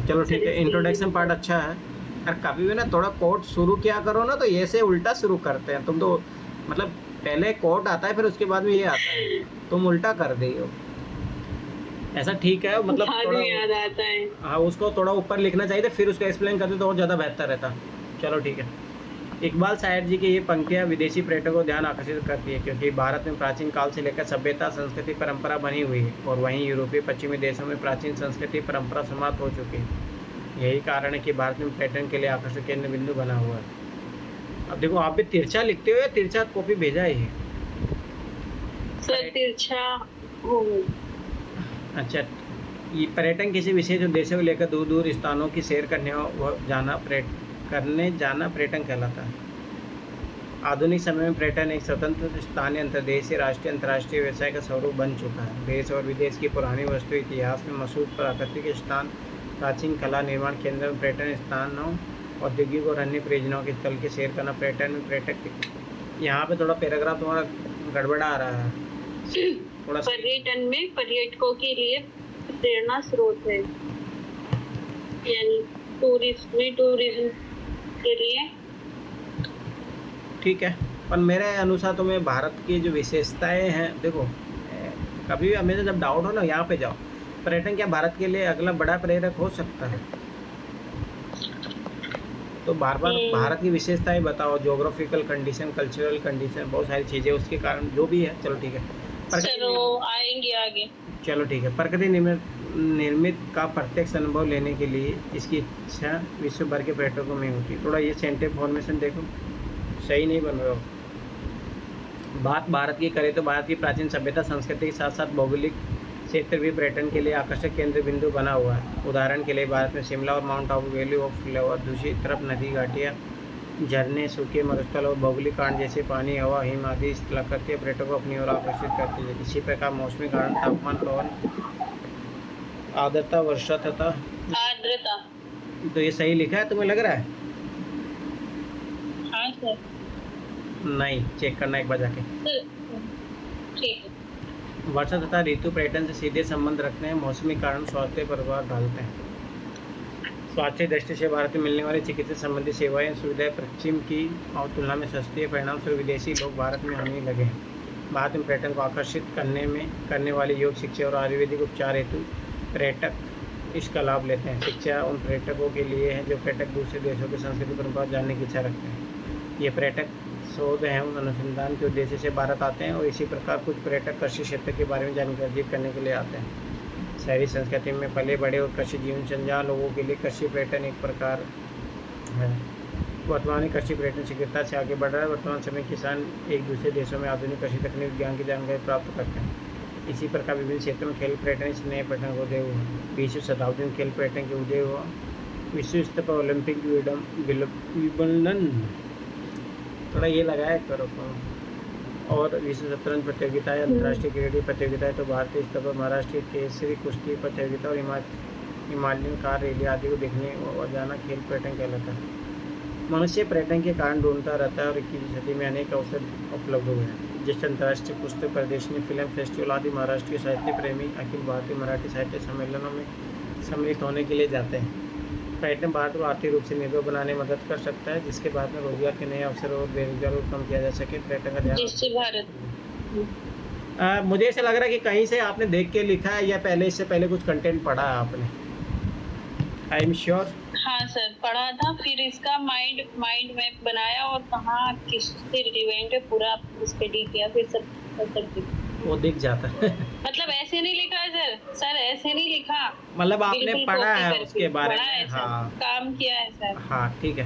चलो ठीक है, इंट्रोडक्शन पार्ट अच्छा है। और कभी भी ना थोड़ा कोड शुरू किया करो ना, तो ये से उल्टा शुरू करते हैं तुम तो, मतलब पहले कोड आता है फिर उसके बाद में ये आता है, तुम उल्टा कर दी हो। ऐसा ठीक है, मतलब थोड़ा याद आता है। हाँ, उसको थोड़ा ऊपर लिखना चाहिए था, फिर उसको एक्सप्लेन करते तो और ज़्यादा बेहतर रहता। चलो ठीक है। इकबाल शायर जी की ये पंक्तियाँ विदेशी पर्यटकों को ध्यान आकर्षित करती है, क्योंकि भारत में प्राचीन काल से लेकर सभ्यता, संस्कृति, परंपरा बनी हुई है, और वहीं यूरोपीय पश्चिमी देशों में प्राचीन संस्कृति, परंपरा समाप्त हो चुकी है। यही कारण है कि भारत में पर्यटन के लिए आकर्षक केंद्र बिंदु बना हुआ है। अब देखो आप भी तिरछा लिखते हुए तिरछा कॉपी भेजा है सर, तिरछा हो। अच्छा, ये पर्यटन किसी विशेष उद्देश्य को लेकर दूर दूर स्थानों की सैर करने जाना पर्यटन कहलाता है। आधुनिक समय में पर्यटन एक स्वतंत्र स्थानीय अंतर्देशीय राष्ट्रीय अंतर्राष्ट्रीय व्यवसाय का स्वरूप बन चुका है। देश और विदेश की पुरानी वस्तु, इतिहास में मशहूर प्राकृतिक स्थान, प्राचीन कला निर्माण केंद्र में पर्यटन स्थानों, औद्योगिक और अन्य परियोजनाओं के स्थल के शेयर करना पर्यटन में पर्यटक। यहाँ पे थोड़ा पैराग्राफ तुम्हारा गड़बड़ा आ रहा है थोड़ा। पर्यटन में पर्यटकों के लिए प्रेरणा स्रोत है, यानी टूरिज्म के लिए। ठीक है, पर मेरे अनुसार तो मैं भारत की जो विशेषताएं हैं, देखो कभी भी हमेशा जब डाउट हो ना यहाँ पे जाओ। पर्यटन क्या भारत के लिए अगला बड़ा प्रेरक हो सकता है? तो बार बार भारत की विशेषताएं बताओ, ज्योग्राफिकल कंडीशन, कल्चरल कंडीशन, बहुत सारी चीज़ें उसके कारण जो भी है। चलो ठीक है, चलो आएंगे आगे। चलो ठीक है। प्रकृति निर्मित का प्रत्यक्ष अनुभव लेने के लिए इसकी इच्छा विश्व भर के पर्यटकों में होती है। थोड़ा ये सेंटेंस फॉर्मेशन देखो, सही नहीं बन रहा हो। बात भारत की करें तो भारत की प्राचीन सभ्यता संस्कृति के साथ साथ भौगोलिक क्षेत्र भी पर्यटन के लिए आकर्षक केंद्र बिंदु बना हुआ है। उदाहरण के लिए भारत में शिमला और mount Abu, valley of flower, दूसरी तरफ नदी घाटियाँ, झरने, सूखे मरुस्थल और भौगोलिक कारण जैसे पानी, हवा, हिम आदि स्थलाकृतिय पर्यटकों को अपनी ओर आकर्षित करती है। इसी प्रकार मौसमी कारण, तापमान, पवन, आर्द्रता, वर्षा तथा आर्द्रता। तो ये सही लिखा है तुम्हें लग रहा है? हाँ सर। नहीं, चेक करना एक बार जाके। ठीक है। वर्षा तथा ऋतु पर्यटन से सीधे संबंध रखते हैं। मौसमी कारण स्वास्थ्य पर प्रभाव डालते हैं। स्वास्थ्य दृष्टि से भारत में मिलने वाली चिकित्सा संबंधी सेवाएं सुविधाएं पश्चिम की और तुलना में सस्ती है। परिणाम स्वरूप विदेशी लोग भारत में आने लगे हैं। भारत में पर्यटन को आकर्षित करने वाले योग, शिक्षा और आयुर्वेदिक उपचार हेतु पर्यटक इसका लाभ लेते हैं। शिक्षा उन पर्यटकों के लिए है जो पर्यटक दूसरे देशों की संस्कृति परंपरा जानने की इच्छा रखते हैं। ये पर्यटक शोध एवं अनुसंधान के उद्देश्य से भारत आते हैं और इसी प्रकार कुछ पर्यटक कृषि क्षेत्र के बारे में जानकारी अर्जित करने के लिए आते हैं। शहरी संस्कृति में पले बड़े और कृषि जीवन संजाल लोगों के लिए कृषि पर्यटन एक प्रकार है। वर्तमान में कृषि पर्यटन शीघ्रता से आगे बढ़ रहा है। वर्तमान समय किसान एक दूसरे देशों में आधुनिक कृषि तकनीक विज्ञान की जानकारी प्राप्त करते हैं। इसी प्रकार विभिन्न क्षेत्रों में खेल पर्यटन इस नए पर्यटन को उदय हुआ। 20वीं शताब्दी में खेल पर्यटन के उदय हुआ। विश्व स्तर पर ओलंपिक विबंधन, थोड़ा ये लगाया करो, और विश्व शतरंज प्रतियोगिताएं, अंतर्राष्ट्रीय क्रिकेट प्रतियोगिताएं, तो भारतीय स्तर पर महाराष्ट्रीय केसरी कुश्ती प्रतियोगिता और हिमालयन कार रैली आदि को देखने और जाना खेल पर्यटन कहलाता है। मनुष्य पर्यटन के कारण ढूंढता रहता है और 21वीं सदी में अनेक अवसर उपलब्ध हुए हैं, जैसे अंतर्राष्ट्रीय पुस्तक प्रदर्शनी, फिल्म फेस्टिवल आदि। महाराष्ट्रीय साहित्य प्रेमी अखिल भारतीय मराठी साहित्य सम्मेलनों में सम्मिलित होने के लिए जाते हैं। पर्यटन भारत को आर्थिक रूप से निर्भर बनाने में मदद कर सकता है, जिसके बाद में रोजगार के नए अवसर और बेरोजगार को कम किया जा सके। पर्यटन का ध्यान मुझे ऐसा लग रहा है कि कहीं से आपने देख के लिखा है या पहले इससे पहले कुछ कंटेंट पढ़ा है आपने? I am sure. हाँ सर, पढ़ा था, फिर इसका माइंड मैप बनाया और कहाँ किससे रिलेवेंट है पूरा स्टडी किया, फिर सब वो दिख जाता है। मतलब ऐसे नहीं लिखा है सर ऐसे नहीं लिखा, मतलब आपने पढ़ा है उसके बारे में? हाँ, काम किया है सर। हाँ ठीक है।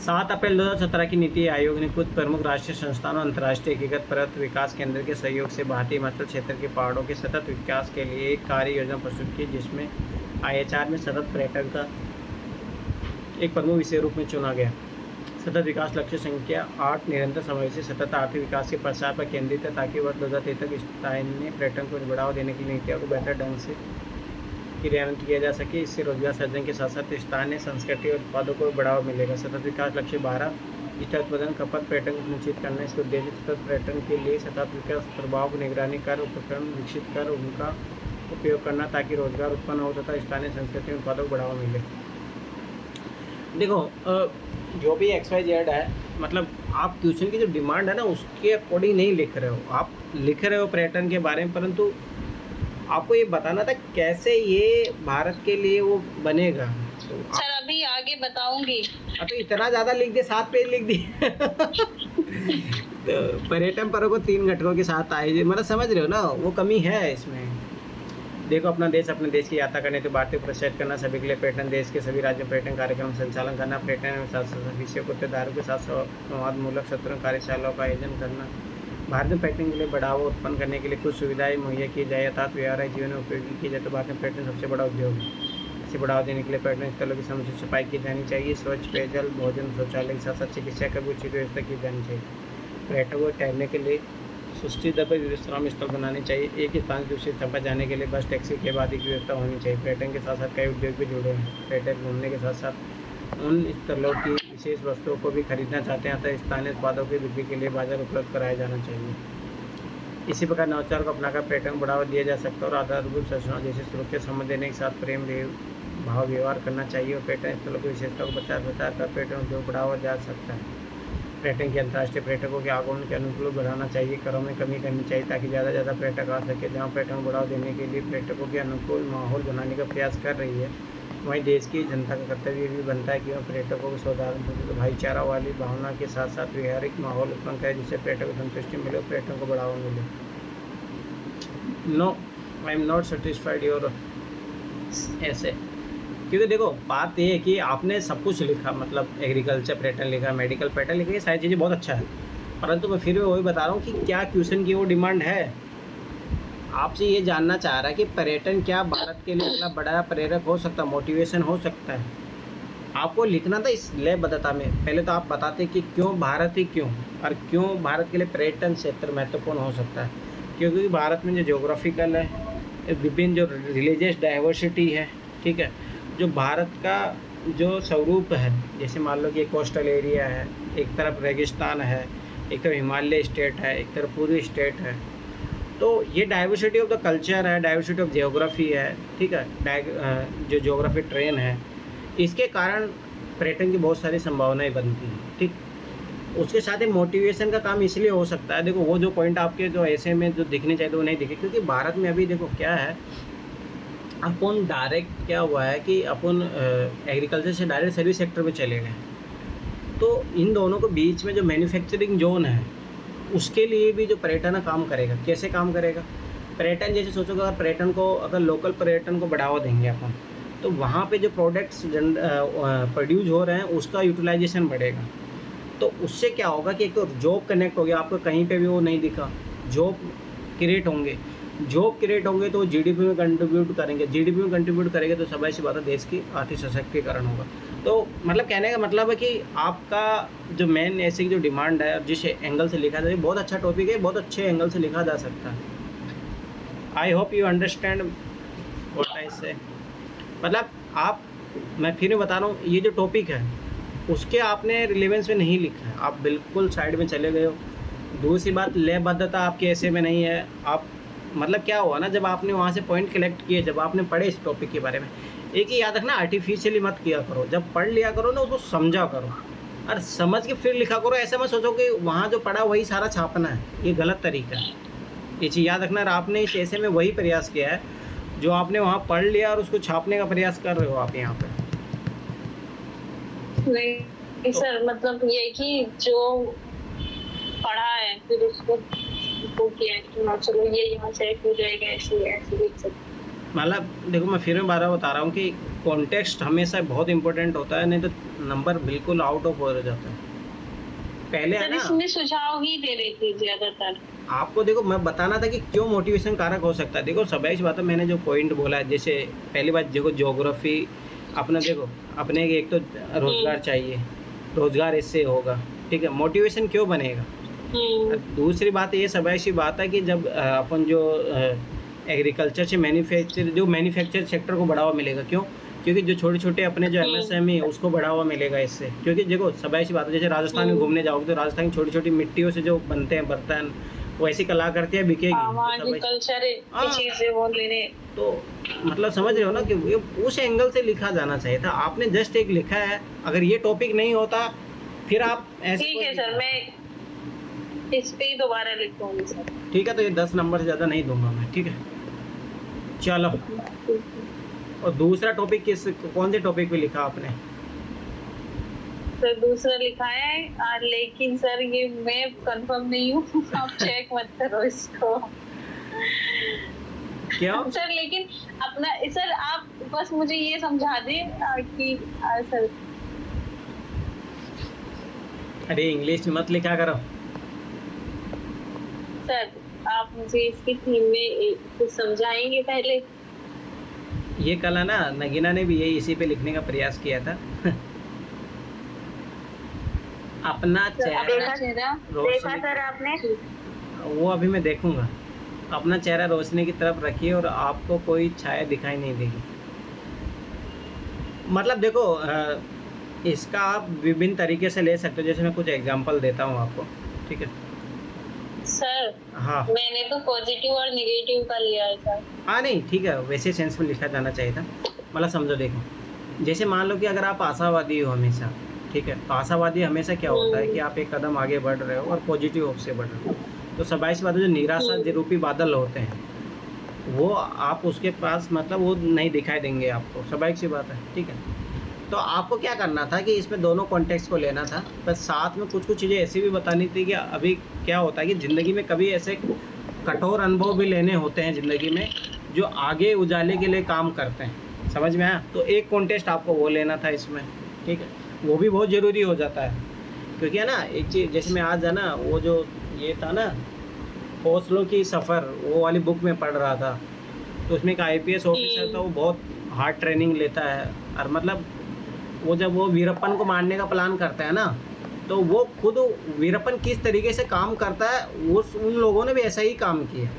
7 अप्रैल 2017 की नीति आयोग ने कुछ प्रमुख राष्ट्रीय संस्थानों अंतर्राष्ट्रीय एकीकृत पर्वत विकास केंद्र के सहयोग से भारतीय हिमाचल क्षेत्र के पहाड़ों के सतत विकास के लिए एक कार्य योजना प्रस्तुत की, जिसमें IHR में सतत पर्यटन का एक प्रमुख विषय रूप में चुना गया। सतत विकास लक्ष्य संख्या 8 निरंतर समावेशी सतत आर्थिक विकास के प्रसार पर केंद्रित है, ताकि वर्ष 2023 तक स्थानीय पर्यटन को बढ़ावा देने की नीतियों को बेहतर ढंग से क्रियान्वित किया जा सके। इससे रोजगार सृजन के साथ साथ स्थानीय संस्कृति और उत्पादों को बढ़ावा मिलेगा। सतत विकास लक्ष्य 12 स्थल उत्पादन, खपत, पर्यटन को सुनिश्चित करना। इसके उद्देश्य सतत पर्यटन के लिए सतत विकास प्रभाव निगरानी कर उपकरण विकसित कर उनका उपयोग करना, ताकि रोजगार उत्पन्न हो तथा स्थानीय संस्कृति और उत्पादों को बढ़ावा मिले। देखो जो भी XYZ है, मतलब आप क्वेश्चन की जो डिमांड है ना उसके अकॉर्डिंग नहीं लिख रहे हो, आप लिख रहे हो पर्यटन के बारे में, परंतु आपको ये बताना था कैसे ये भारत के लिए वो बनेगा। तो सर अभी आगे बताऊंगी। तो इतना ज़्यादा लिख दिए, 7 पेज लिख दिए। तो पर्यटन पर्व को 3 घटकों के साथ आए, मतलब समझ रहे हो ना, वो कमी है इसमें। देखो अपने देश की यात्रा करने तो भारतीय प्रोत्साहित करना, सभी के लिए पर्यटन, देश के सभी राज्यों में पर्यटन कार्यक्रम संचालन करना, पर्यटन विषय को हितधारकों के साथ संवादमूलक सत्रों कार्यशालाओं का आयोजन करना, भारत में पर्यटन के लिए बढ़ावा उत्पन्न करने के लिए कुछ सुविधाएं मुहैया की जाए अर्थात व्यवहारिक जीवन में उपयोगी की जाए। तो भारत में पर्यटन सबसे बड़ा उद्योग है। इसे बढ़ावा देने के लिए पर्यटन स्थलों की समुचित सफाई की जानी चाहिए, स्वच्छ पेयजल, भोजन, शौचालय के साथ साथ चिकित्सा की भी उचित व्यवस्था की जानी चाहिए। पर्यटकों को ठहरने के लिए सुस्ती दर पर विश्राम स्थल बनाने चाहिए। एक ही स्थान से दूसरे स्थान पर जाने के लिए बस, टैक्सी, कैब आदि की व्यवस्था होनी चाहिए। पर्यटन के साथ साथ कई उद्योग भी जुड़े हैं। पर्यटक घूमने के साथ साथ उन स्थलों की विशेष वस्तुओं को भी खरीदना चाहते हैं, अतः स्थानीय उत्पादों की बिक्री के लिए बाजार उपलब्ध कराया जाना चाहिए। इसी प्रकार नवाचार को अपनाकर पर्यटन को बढ़ावा दिया जा सकता है और आधारभूत संरचनाओं जैसे सुरक्षा संबंध देने के साथ प्रेम भाव व्यवहार करना चाहिए और पर्यटन स्थलों की विशेषता को प्रचार कर पर्यटन उद्योग बढ़ावा जा सकता है। पर्यटन के अंतर्राष्ट्रीय पर्यटकों के आगमन के अनुकूल बढ़ाना चाहिए, करों में कमी करनी चाहिए ताकि ज़्यादा से ज़्यादा पर्यटक आ सके। जहाँ पर्यटन को बढ़ावा देने के लिए पर्यटकों के अनुकूल माहौल बनाने का प्रयास कर रही है, वहीं देश की जनता का कर्तव्य भी बनता है कि वह पर्यटकों को सौहार्द भाईचारा वाली भावना के साथ साथ व्यवहारिक माहौल उत्पन्न करे जिससे पर्यटक को संतुष्टि मिले और पर्यटन को बढ़ावा मिले। No, I am not satisfied your ऐसे, क्योंकि देखो बात ये है कि आपने सब कुछ लिखा, मतलब एग्रीकल्चर पैटर्न लिखा, मेडिकल पैटर्न लिखा, ये सारी चीज़ें बहुत अच्छा है, परंतु मैं फिर भी वही बता रहा हूँ कि क्या क्वेश्चन की वो डिमांड है। आपसे ये जानना चाह रहा है कि पर्यटन क्या भारत के लिए अगला बड़ा प्रेरक हो सकता है, मोटिवेशन हो सकता है। आपको लिखना था इस लयबद्धता में। पहले तो आप बताते कि क्यों भारत ही क्यों, और क्यों भारत के लिए पर्यटन क्षेत्र महत्वपूर्ण हो सकता है। क्योंकि भारत में जो जोग्राफिकल है, विभिन्न जो रिलीजियस डाइवर्सिटी है, ठीक है, जो भारत का जो स्वरूप है, जैसे मान लो कि एक कोस्टल एरिया है, एक तरफ रेगिस्तान है, एक तरफ हिमालय स्टेट है, एक तरफ पूर्वी स्टेट है, तो ये डाइवर्सिटी ऑफ द कल्चर है, डाइवर्सिटी ऑफ जियोग्राफी है, ठीक है, जो जियोग्राफी ट्रेन है, इसके कारण पर्यटन की बहुत सारी संभावनाएं बनती हैं, ठीक। उसके साथ ही मोटिवेशन का काम इसलिए हो सकता है, देखो वो जो पॉइंट आपके जो ऐसे में जो दिखने चाहिए वो नहीं दिखे, क्योंकि भारत में अभी देखो क्या है, अपन डायरेक्ट क्या हुआ है कि अपन एग्रीकल्चर से डायरेक्ट सर्विस सेक्टर में चले गए। तो इन दोनों के बीच में जो मैन्युफैक्चरिंग जोन है, उसके लिए भी जो पर्यटन काम करेगा, कैसे काम करेगा पर्यटन, जैसे सोचोगे अगर पर्यटन को, अगर लोकल पर्यटन को बढ़ावा देंगे अपन, तो वहाँ पे जो प्रोडक्ट्स प्रोड्यूस हो रहे हैं उसका यूटिलाइजेशन बढ़ेगा। तो उससे क्या होगा कि एक तो जॉब कनेक्ट हो गया, आपको कहीं पे भी वो नहीं दिखा, जॉब क्रिएट होंगे, जॉब क्रिएट होंगे तो जीडीपी में कंट्रीब्यूट करेंगे, जीडीपी में कंट्रीब्यूट करेंगे तो सब ऐसी बात है, देश की आर्थिक सशक्तिकरण होगा। तो मतलब कहने का मतलब है कि आपका जो मेन ऐसी जो डिमांड है, जिस एंगल से लिखा जाए, बहुत अच्छा टॉपिक है, बहुत अच्छे एंगल से लिखा जा सकता है। I hope you understand what I से। मतलब आप, मैं फिर बता रहा हूँ, ये जो टॉपिक है उसके आपने रिलेवेंस में नहीं लिखा है, आप बिल्कुल साइड में चले गए हो। दूसरी बात, लयबद्धता आपके ऐसे में नहीं है। आप मतलब क्या हुआ ना, जब आपने वहाँ से पॉइंट कलेक्ट किए, जब आपने पढ़े इस टॉपिक के बारे में, एक ही याद रखना, आर्टिफिशियली मत किया करो। जब पढ़ लिया करो ना, उसको समझा करो और समझ के फिर लिखा करो। ऐसा मत सोचो कि वहाँ जो पढ़ा वही सारा छापना है, ये गलत तरीका है। ये चीज़ याद रखना। आपने इस ऐसे में वही प्रयास किया है जो आपने वहाँ पढ़ लिया और उसको छापने का प्रयास कर रहे हो आप यहाँ पे। नहीं सर, मतलब ये कि जो पढ़ा है फिर उसको वो किया है कि हाँ चलो ये यहाँ से हो जाएगा, ऐसे लिख सकते। मतलब देखो, मैं फिर बार बता रहा हूँ कि कॉन्टेक्स्ट हमेशा बहुत इंपॉर्टेंट होता है, नहीं तो नंबर बिल्कुल आउट ऑफ हो जाता है। पहले है ना, इसमें सुझाव ही दे रही थी ज्यादातर आपको। देखो मैं बताना था कि क्यों मोटिवेशन कारक हो सकता है। देखो सब बात है, मैंने जो पॉइंट बोला है, जैसे पहली बात देखो ज्योग्राफी अपना, देखो अपने एक तो रोजगार चाहिए, रोजगार इससे होगा, ठीक है, मोटिवेशन क्यों बनेगा। दूसरी बात ये सब ऐसी बात है कि जब अपन जो एग्रीकल्चर से मैन्युफैक्चर सेक्टर को बढ़ावा मिलेगा, क्यों, क्योंकि जो छोटे छोटे अपने जो MSME है उसको बढ़ावा मिलेगा इससे। क्योंकि देखो सब ऐसी बात है, जैसे राजस्थान में घूमने जाओगे तो राजस्थान की छोटी छोटी मिट्टियों से जो बनते हैं बर्तन, वो ऐसी कलाकृतियाँ बिकेगी, चीजें वो लेने। तो मतलब समझ रहे हो ना कि उस एंगल से लिखा जाना चाहिए था। आपने जस्ट एक लिखा है, अगर ये टॉपिक नहीं होता फिर आप ऐसे। ठीक है सर, मैं इस पे ही दोबारा लिखूंगी सर। ठीक है, तो ये 10 नंबर से ज़्यादा नहीं दूंगा मैं, ठीक है, चलो। और दूसरा टॉपिक कौन से टॉपिक पे लिखा आपने? सर दूसरा लिखा है, लेकिन सर ये मैं कंफर्म नहीं हूँ, आप चेक मत करो इसको। क्या सर लेकिन अपना सर आप बस मुझे ये समझा दें कि सर। अरे इंग्लिश में मत लिखा करो सर, आप मुझे इसकी थीम में कुछ समझाएंगे पहले। ये कल है ना, नगीना ने भी यही इसी पे लिखने का प्रयास किया था। अपना चेहरा अपना चेहरा देखा रोशनी, सर आपने? वो अभी मैं देखूंगा। अपना चेहरा रोशनी की तरफ रखिए और आपको कोई छाया दिखाई नहीं देगी। मतलब देखो इसका आप विभिन्न तरीके से ले सकते हो, जैसे मैं कुछ एग्जांपल देता हूँ आपको, ठीक है? सर हाँ मैंने तो पॉजिटिव और निगेटिव का लिया है सर। हाँ, नहीं ठीक है, वैसे सेंस में लिखा जाना चाहिए था। मतलब समझो, देखो जैसे मान लो कि अगर आप आशावादी हो हमेशा, ठीक है? तो आशावादी हमेशा क्या होता है कि आप एक कदम आगे बढ़ रहे हो और पॉजिटिव होप से बढ़ रहे हो। तो स्वाभाविक सी बात है, जो निराशा रूपी बादल होते हैं वो आप उसके पास मतलब वो नहीं दिखाई देंगे आपको, स्वाभाविक सी बात है, ठीक है? तो आपको क्या करना था कि इसमें दोनों कॉन्टेक्स्ट को लेना था, बस साथ में कुछ कुछ चीज़ें ऐसी भी बतानी थी कि अभी क्या होता है कि ज़िंदगी में कभी ऐसे कठोर अनुभव भी लेने होते हैं ज़िंदगी में जो आगे उजाले के लिए काम करते हैं। समझ में आया? तो एक कॉन्टेक्स्ट आपको वो लेना था इसमें, ठीक है? वो भी बहुत ज़रूरी हो जाता है, क्योंकि है ना एक चीज़, जैसे मैं आज है ना वो जो ये था ना ओस्लो की सफ़र, वो वाली बुक में पढ़ रहा था। तो उसमें एक IPS ऑफिसर था, वो बहुत हार्ड ट्रेनिंग लेता है और मतलब वो जब वो वीरप्पन को मारने का प्लान करता है ना, तो वो खुद वीरप्पन किस तरीके से काम करता है उन लोगों ने भी ऐसा ही काम किया।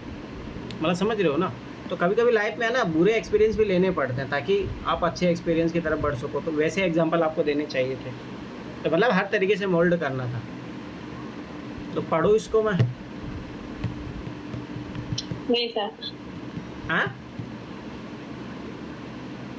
मतलब समझ रहे हो ना? तो कभी कभी लाइफ में है ना बुरे एक्सपीरियंस भी लेने पड़ते हैं ताकि आप अच्छे एक्सपीरियंस की तरफ बढ़ सको। तो वैसे एग्जाम्पल आपको देने चाहिए थे, तो मतलब हर तरीके से मोल्ड करना था। तो पढ़ो इसको मैं। नहीं सर। हाँ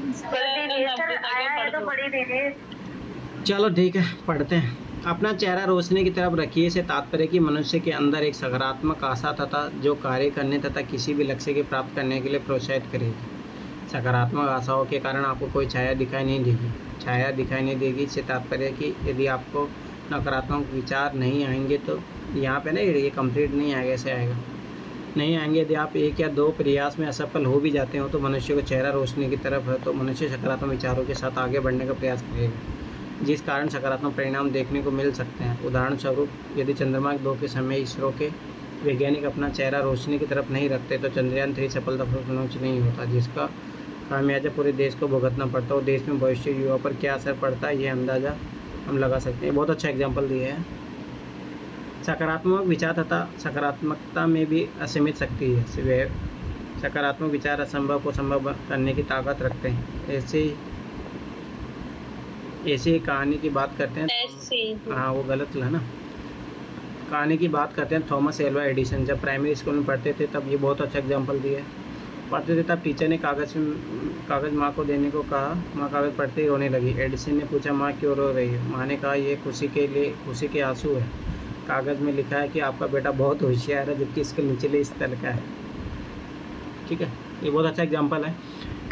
पढ़ दीजिए सर, आया है तो पढ़ ही दीजिए। चलो ठीक है, पढ़ते हैं। अपना चेहरा रोशनी की तरफ रखिए से तात्पर्य कि मनुष्य के अंदर एक सकारात्मक आशा तथा जो कार्य करने तथा किसी भी लक्ष्य के प्राप्त करने के लिए प्रोत्साहित करेगी। सकारात्मक आशाओं के कारण आपको कोई छाया दिखाई नहीं देगी। छाया दिखाई नहीं देगी से तात्पर्य कि यदि आपको नकारात्मक विचार नहीं आएंगे, तो यहाँ पे ना ये कंप्लीट नहीं आएगा, ऐसे आएगा नहीं आएंगे। यदि आप एक या दो प्रयास में असफल हो भी जाते हो तो मनुष्य को चेहरा रोशनी की तरफ है, तो मनुष्य सकारात्मक विचारों के साथ आगे बढ़ने का प्रयास करेगा, जिस कारण सकारात्मक परिणाम देखने को मिल सकते हैं। उदाहरण स्वरूप, यदि चंद्रमा 2 के समय इसरो के वैज्ञानिक अपना चेहरा रोशनी की तरफ नहीं रखते तो चंद्रयान 3 सफलतापूर्वक नहीं होता, जिसका खामियाजा पूरे देश को भुगतना पड़ता और देश में भविष्य युवा पर क्या असर पड़ता है यह अंदाज़ा हम लगा सकते हैं। बहुत अच्छा एग्जाम्पल दिया है। सकारात्मक विचार तथा सकारात्मकता में भी असीमित शक्ति है। वे सकारात्मक विचार असंभव को संभव करने की ताकत रखते हैं। ऐसी ही कहानी की बात करते हैं। हाँ वो गलत है ना। कहानी की बात करते हैं थॉमस एल्वा एडिसन। जब प्राइमरी स्कूल में पढ़ते थे तब ये बहुत अच्छा एग्जाम्पल दिया है। पढ़ते थे तब टीचर ने कागज़ माँ को देने को कहा। माँ कागज़ पढ़ते ही रोने लगी। एडिसन ने पूछा, माँ क्यों रो रही है? माँ ने कहा, ये खुशी के आंसू है। कागज़ में लिखा है कि आपका बेटा बहुत होशियार है, जबकि इसके निचले स्तर का है। ठीक है, ये बहुत अच्छा एग्जाम्पल है।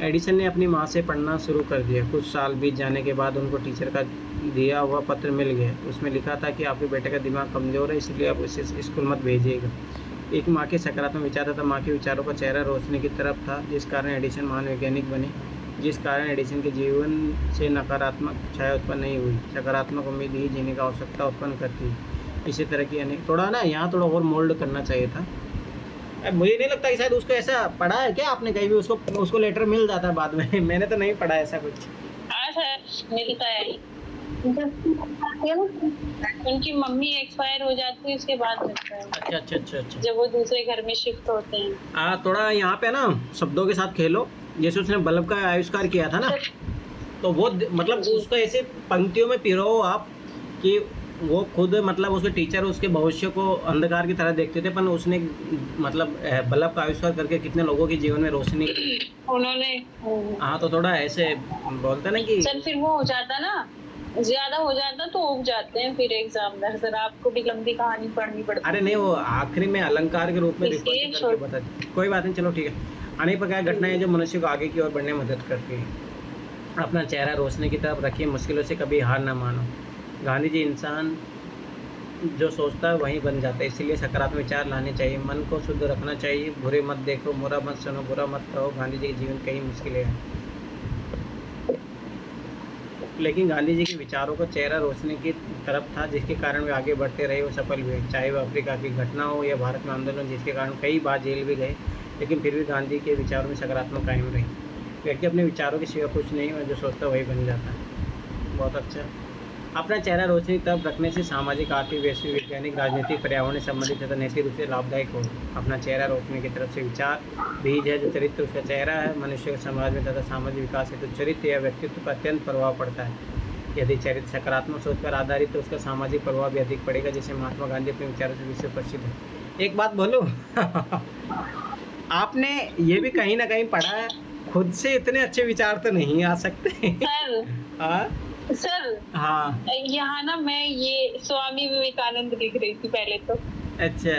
एडिसन ने अपनी माँ से पढ़ना शुरू कर दिया। कुछ साल बीत जाने के बाद उनको टीचर का दिया हुआ पत्र मिल गया। उसमें लिखा था कि आपके बेटे का दिमाग कमज़ोर है, इसलिए आप उसे स्कूल मत भेजिएगा। एक माँ के सकारात्मक विचार था। माँ के विचारों का चेहरा रोशनी की तरफ था, जिस कारण एडिसन महान वैज्ञानिक बने। जिस कारण एडिसन के जीवन से नकारात्मक छाया उत्पन्न नहीं हुई। सकारात्मक उम्मीद ही जीने का आवश्यकता उत्पन्न करती है। इसी तरह की अनेक, थोड़ा ना यहाँ थोड़ा और मोल्ड करना चाहिए था। मुझे नहीं लगता कि शायद उसको ऐसा पढ़ा है क्या आपने कहीं भी? उसको लेटर मिल जाता है बाद में। मैंने तो नहीं पढ़ा ऐसा कुछ। हाँ सर, मिलता है। उनकी मम्मी एक्सपायर हो जाती है, उसके बाद मिलता है। अच्छा। जब वो दूसरे घर में शिफ्ट होते हैं। थोड़ा यहाँ पे ना शब्दों के साथ खेलो। जैसे उसने बल्ब का आविष्कार किया था ना, तो वो मतलब उसको ऐसे पंक्तियों में पिरो आप कि वो खुद मतलब उसके टीचर उसके भविष्य को अंधकार की तरह देखते थे, पर उसने मतलब बल्ब का आविष्कार करके कितने लोगों के जीवन में रोशनी उन्होंने। हाँ, तो थोड़ा ऐसे बोलते ना कि सर फिर वो हो जाता ना, ज्यादा हो जाता तो उग जाते हैं फिर एग्जामिनर। सर आपको भी लंबी कहानी पढ़नी पड़ती है। अरे नहीं, वो आखिरी में अलंकार के रूप में रिपोर्ट करके बता दी। कोई बात नहीं, चलो ठीक है। अनेक प्रकार की घटनाएं जो मनुष्य को आगे की ओर बढ़ने में मदद करती है। अपना चेहरा रोशनी की तरफ रखिए, मुश्किलों से कभी हार ना मानो। गांधी जी, इंसान जो सोचता है वही बन जाता है, इसलिए सकारात्मक विचार लाने चाहिए। मन को शुद्ध रखना चाहिए। बुरे मत देखो, बुरा मत सुनो, बुरा मत कहो। गांधी जी के जीवन कई मुश्किलें हैं, लेकिन गांधी जी के विचारों का चेहरा रोशनी की तरफ था, जिसके कारण वे आगे बढ़ते रहे और सफल हुए। चाहे वह अफ्रीका की घटना हो या भारत में आंदोलन, जिसके कारण कई बार जेल भी गए, लेकिन फिर भी गांधी के विचारों में सकारात्मक कायम रही। व्यक्ति अपने विचारों के सिवा कुछ नहीं, और जो सोचता वही बन जाता है। बहुत अच्छा। अपना चेहरा रोशनी की तरफ रखने से सामाजिक, आर्थिक, वैश्विक, वैज्ञानिक, राजनीतिक, पर्यावरण संबंधित तथा नैतिक रूप से लाभदायक होगा। अपना चेहरा रोशनी की तरफ से विचार बीज है, जो चरित्र उसका चेहरा है। मनुष्य के समाज में तथा सामाजिक विकास हेतु चरित्र या व्यक्तित्व का अत्यंत प्रभाव पड़ता है। यदि चरित्र सकारात्मक सोच पर आधारित तो उसका सामाजिक प्रभाव भी अधिक पड़ेगा, जैसे महात्मा गांधी अपने विचारों से विश्व प्रसिद्ध है। एक बात बोलूं आपने ये भी कहीं ना कहीं पढ़ा है, खुद से इतने अच्छे विचार तो नहीं आ सकते। सर हाँ सर हाँ यहाँ ना मैं ये स्वामी विवेकानंद लिख रही थी पहले तो, अच्छा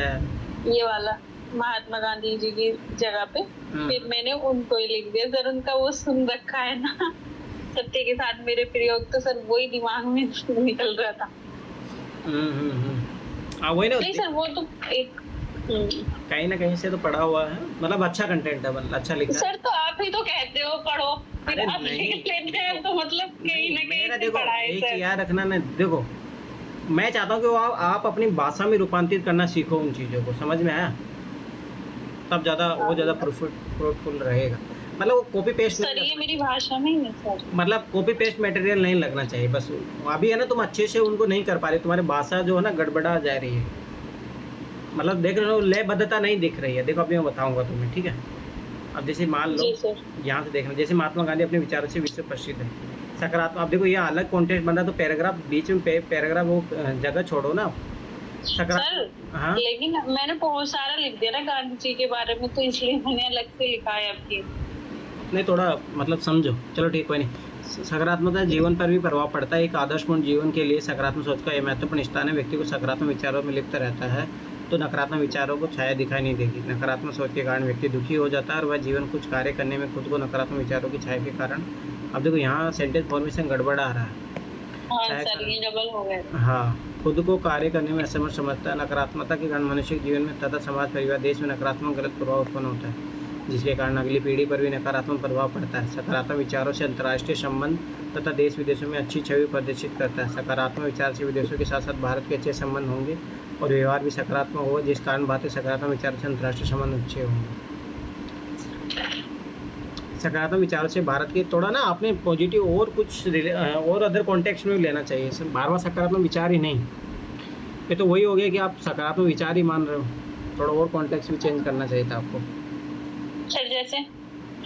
ये वाला महात्मा गांधी जी की जगह पे, फिर मैंने उनको ही लिख दिया सर। उनका वो सुन रखा है ना, सत्य के साथ मेरे प्रयोग, तो सर वही दिमाग में निकल रहा था। वही ना, नहीं सर वो तो एक कहीं ना कहीं से तो पढ़ा हुआ है, मतलब अच्छा कंटेंट है, मतलब अच्छा लिखा है। सर तो आप ही तो कहते हो पढ़ो, फिर अरे आप नहीं, लेते हैं तो मतलब कहीं ना मेरा कहीं से देखो पढ़ा है एक सर। याद रखना ना, देखो मैं चाहता हूँ कि वो आप अपनी भाषा में रूपांतरित करना सीखो उन चीज़ों को, समझ में आया? तब ज़्यादा वो ज़्यादा फ्रूटफुल रहेगा। मतलब वो कॉपी पेस्ट सर ये मेरी भाषा में ही है सर, मतलब कॉपी पेस्ट मटेरियल नहीं लगना चाहिए बस। अभी है ना, तुम अच्छे से उनको नहीं कर पा रहे, तुम्हारी भाषा जो है ना गड़बड़ा जा रही है, मतलब देख रहे हो लयबद्धता नहीं दिख रही है। देखो अभी मैं बताऊंगा तुम्हें, ठीक है? अब जैसे मान लो जी सर। यहाँ से देखना, जैसे महात्मा गांधी अपने विचारों से विश्व प्रसिद्ध है, सकारात्मक। अब देखो ये अलग कॉन्टेक्स्ट बन रहा, तो पैराग्राफ बीच में पैराग्राफ वो जगह छोड़ो ना सर हाँ लेकिन मैंने बहुत सारा लिख दिया ना गांधी जी के बारे में, तो इसलिए मैंने अलग से लिखा है आपकी। नहीं, थोड़ा मतलब समझो, चलो ठीक, कोई नहीं। सकारात्मकता जीवन पर भी प्रभाव पड़ता है। एक आदर्शपूर्ण जीवन के लिए सकारात्मक सोच का यह महत्वपूर्ण स्थान है। व्यक्ति को सकारात्मक विचारों में लिप्त रहता है तो नकारात्मक विचारों को छाया दिखाई नहीं देगी। नकारात्मक सोच के कारण व्यक्ति दुखी हो जाता है और वह जीवन कुछ कार्य करने में खुद को नकारात्मक विचारों की छाया के कारण, अब देखो यहाँ सेंटेंस फॉर्मेशन गड़बड़ा आ रहा है। हाँ सर ये डबल हो गया। हाँ, खुद को कार्य करने में असमर्थ समझता है। नकारात्मकता के कारण मनुष्य के जीवन में तथा समाज, परिवार, देश में नकारात्मक गलत प्रभाव उत्पन्न होता है, जिसके कारण अगली पीढ़ी पर भी नकारात्मक प्रभाव पड़ता है। सकारात्मक विचारों से अंतर्राष्ट्रीय संबंध तथा देश विदेशों में अच्छी छवि प्रदर्शित करता है। सकारात्मक विचार से विदेशों के साथ साथ भारत के अच्छे संबंध होंगे और व्यवहार भी सकारात्मक होगा, जिस कारण भारतीय सकारात्मक विचारों से अंतर्राष्ट्रीय संबंध अच्छे होंगे। सकारात्मक विचारों से भारत के थोड़ा ना आपने पॉजिटिव और कुछ और अदर कॉन्टेक्स्ट में लेना चाहिए, सिर्फ बार बार सकारात्मक विचार ही नहीं। ये तो वही हो गया कि आप सकारात्मक विचार ही मान रहे हो, थोड़ा और कॉन्टेक्स्ट भी चेंज करना चाहिए था आपको। सर जैसे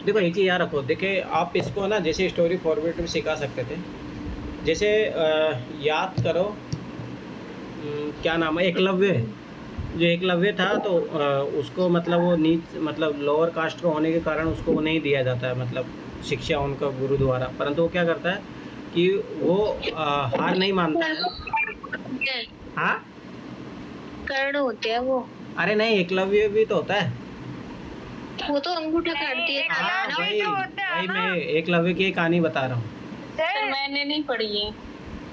देखो एक ही याद रखो, देखिए आप इसको ना जैसे स्टोरी फॉरवर्ड में सिखा सकते थे। जैसे याद करो क्या नाम है, एकलव्य। जो एकलव्य था तो उसको मतलब वो नीच मतलब लोअर कास्ट का होने के कारण उसको वो नहीं दिया जाता है मतलब शिक्षा उनका गुरु द्वारा, परंतु वो क्या करता है कि वो हार नहीं मानता है। हाँ कर्ण होते हैं वो। अरे नहीं, एकलव्य भी तो होता है। वो तो अंगूठा काट दिया। हाँ वही मैं एकलव्य की कहानी बता रहा हूँ। सर मैंने नहीं पढ़ी है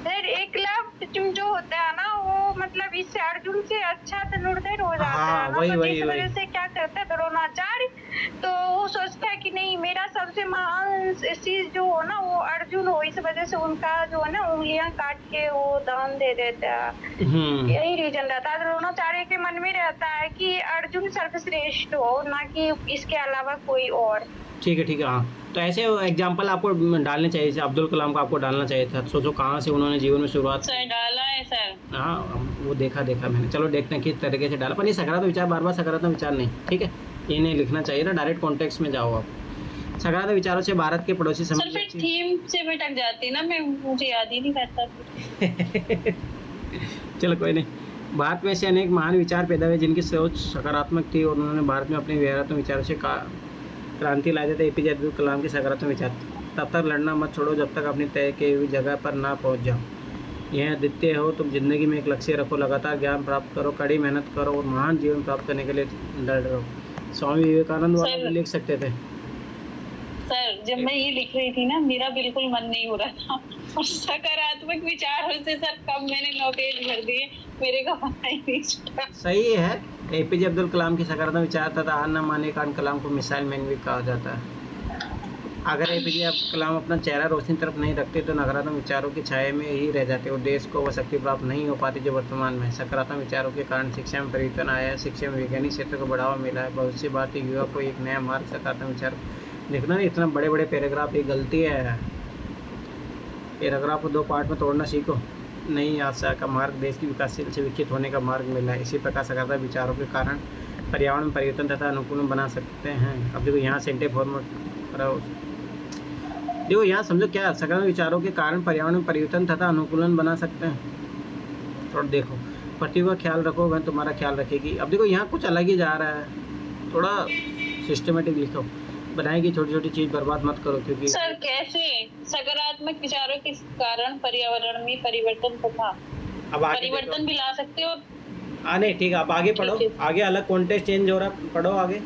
सर। एकलव्य जो होता है ना वो मतलब इससे अर्जुन से अच्छा धनुर्धर हो जाता है ना, तो इस वजह से क्या करता है द्रोणाचार्य, तो वो सोचता है कि नहीं मेरा सबसे महान चीज जो हो ना वो अर्जुन हो, इस वजह से उनका जो है ना उंगलियां काट के वो दान दे देता है। यही रीजन रहता है, द्रोणाचार्य के मन में रहता है कि अर्जुन सर्वश्रेष्ठ हो, ना कि इसके अलावा कोई और। ठीक है हाँ, तो ऐसे एग्जाम्पल आपको डालने चाहिए। जैसे अब्दुल कलाम का आपको डालना चाहिए था। सोचो कहाँ से उन्होंने जीवन में शुरुआत। सर डाला है सर। हाँ वो देखा मैंने, चलो देखते हैं किस तरीके से डाला, पर ये सकारात्मक विचार बार बार सकारात्मक विचार नहीं, ठीक है, ये नहीं लिखना चाहिए ना, डायरेक्ट कॉन्टेक्स्ट में जाओ आप। सकारात्मक विचारों से भारत के पड़ोसी सर फिर थीम से भटक जाती ना, मैं मुझे याद ही नहीं रहता। चलो कोई नहीं। भारत में ऐसे अनेक महान विचार पैदा हुए जिनकी सोच सकारात्मक थी और उन्होंने भारत में अपने व्यवहारात्मक विचारों से क्रांति लाए थे। एपीजे अब्दुल कलाम के सकारात्मक विचार, तब तक लड़ना मत छोड़ो जब तक अपनी तय की हुई जगह पर ना पहुंच जाओ। यह अद्वितीय हो, तुम जिंदगी में एक लक्ष्य रखो, लगातार ज्ञान प्राप्त करो, कड़ी मेहनत करो और महान जीवन प्राप्त करने के लिए डर रहो। स्वामी विवेकानंद वाला भी लिख सकते थे। सर जब मैं ये लिख रही थी ना मेरा बिल्कुल मन नहीं हो रहा था, और सकारात्मक विचारों से सर कब मैंने 9 पेज भर दिए, मेरे को पता ही नहीं चला। सही है। एपीजे अब्दुल कलाम के सकारात्मक विचार तथा हार न मानने के कारण कलाम को मिसाइल मैन भी कहा जाता है। अगर एपीजे अब्दुल कलाम अपना चेहरा रोशनी तरफ नहीं रखते तो नकारात्मक विचारों की छाया में ही रह जाते और देश को वह शक्ति प्राप्त नहीं हो पाती जो वर्तमान में। सकारात्मक विचारों के कारण शिक्षा में परिवर्तन आया है, शिक्षा में वैज्ञानिक क्षेत्र को बढ़ावा मिला है। बहुत सी भारतीय युवा को एक नया मार्ग सकारात्मक विचार देखना नहीं, इतना बड़े बड़े पैराग्राफ, ये गलती है। पैराग्राफ को 2 पार्ट में तोड़ना सीखो। नई आशा का मार्ग, देश की विकासशील से विकसित होने का मार्ग मिला है। इसी प्रकार सकारात्मक विचारों के कारण पर्यावरण में परिवर्तन तथा अनुकूलन बना सकते हैं। अब देखो यहाँ सेंटेंस फॉर्मेट, देखो यहाँ समझो क्या, सकारात्मक विचारों के कारण पर्यावरण में परिवर्तन तथा अनुकूलन बना सकते हैं। थोड़ा देखो, पृथ्वी का ख्याल रखो वह तुम्हारा ख्याल रखेगी। अब देखो यहाँ कुछ अलग ही जा रहा है, थोड़ा सिस्टमेटिक लिखो। बनाएगी छोटी छोटी चीज बर्बाद मत करो, क्योंकि सर कैसे सकारात्मक विचारों के कारण पर्यावरण में परिवर्तन तथा अब आगे परिवर्तन भी ला सकते हो। नहीं ठीक है, अब आगे पढ़ो, आगे अलग कॉन्टेक्स्ट चेंज हो रहा है, पढ़ो आगे।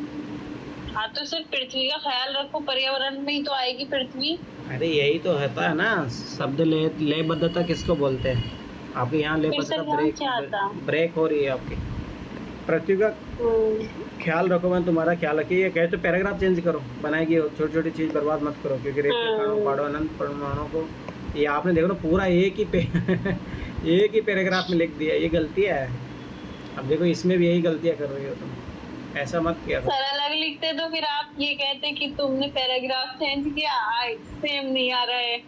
हाँ तो सर पृथ्वी का ख्याल रखो, पर्यावरण में ही तो आएगी पृथ्वी। अरे यही तो होता है ना, शब्द लयबद्धता किसको बोलते हैं? आपके यहाँ लयबद्धता ब्रेक हो रही है आपकी। पृथ्वी का ख्याल रखो मैं तुम्हारा ख्याल रखिए, ये कहे तो पैराग्राफ चेंज करो। बनाएगी छोटी छोटी चीज बर्बाद मत करो, क्योंकि रेत के कणों पाड़ो अनंत परमाणुओं को, ये आपने देखो ना पूरा एक ही पैराग्राफ में लिख दिया, ये गलती है। अब देखो इसमें भी यही गलतियां कर रही हो तुम, ऐसा मत किया करो। सर अलग लिखते तो फिर आप ये कहते कि तुमने पैराग्राफ चेंज किया, सेम नहीं आ रहा है।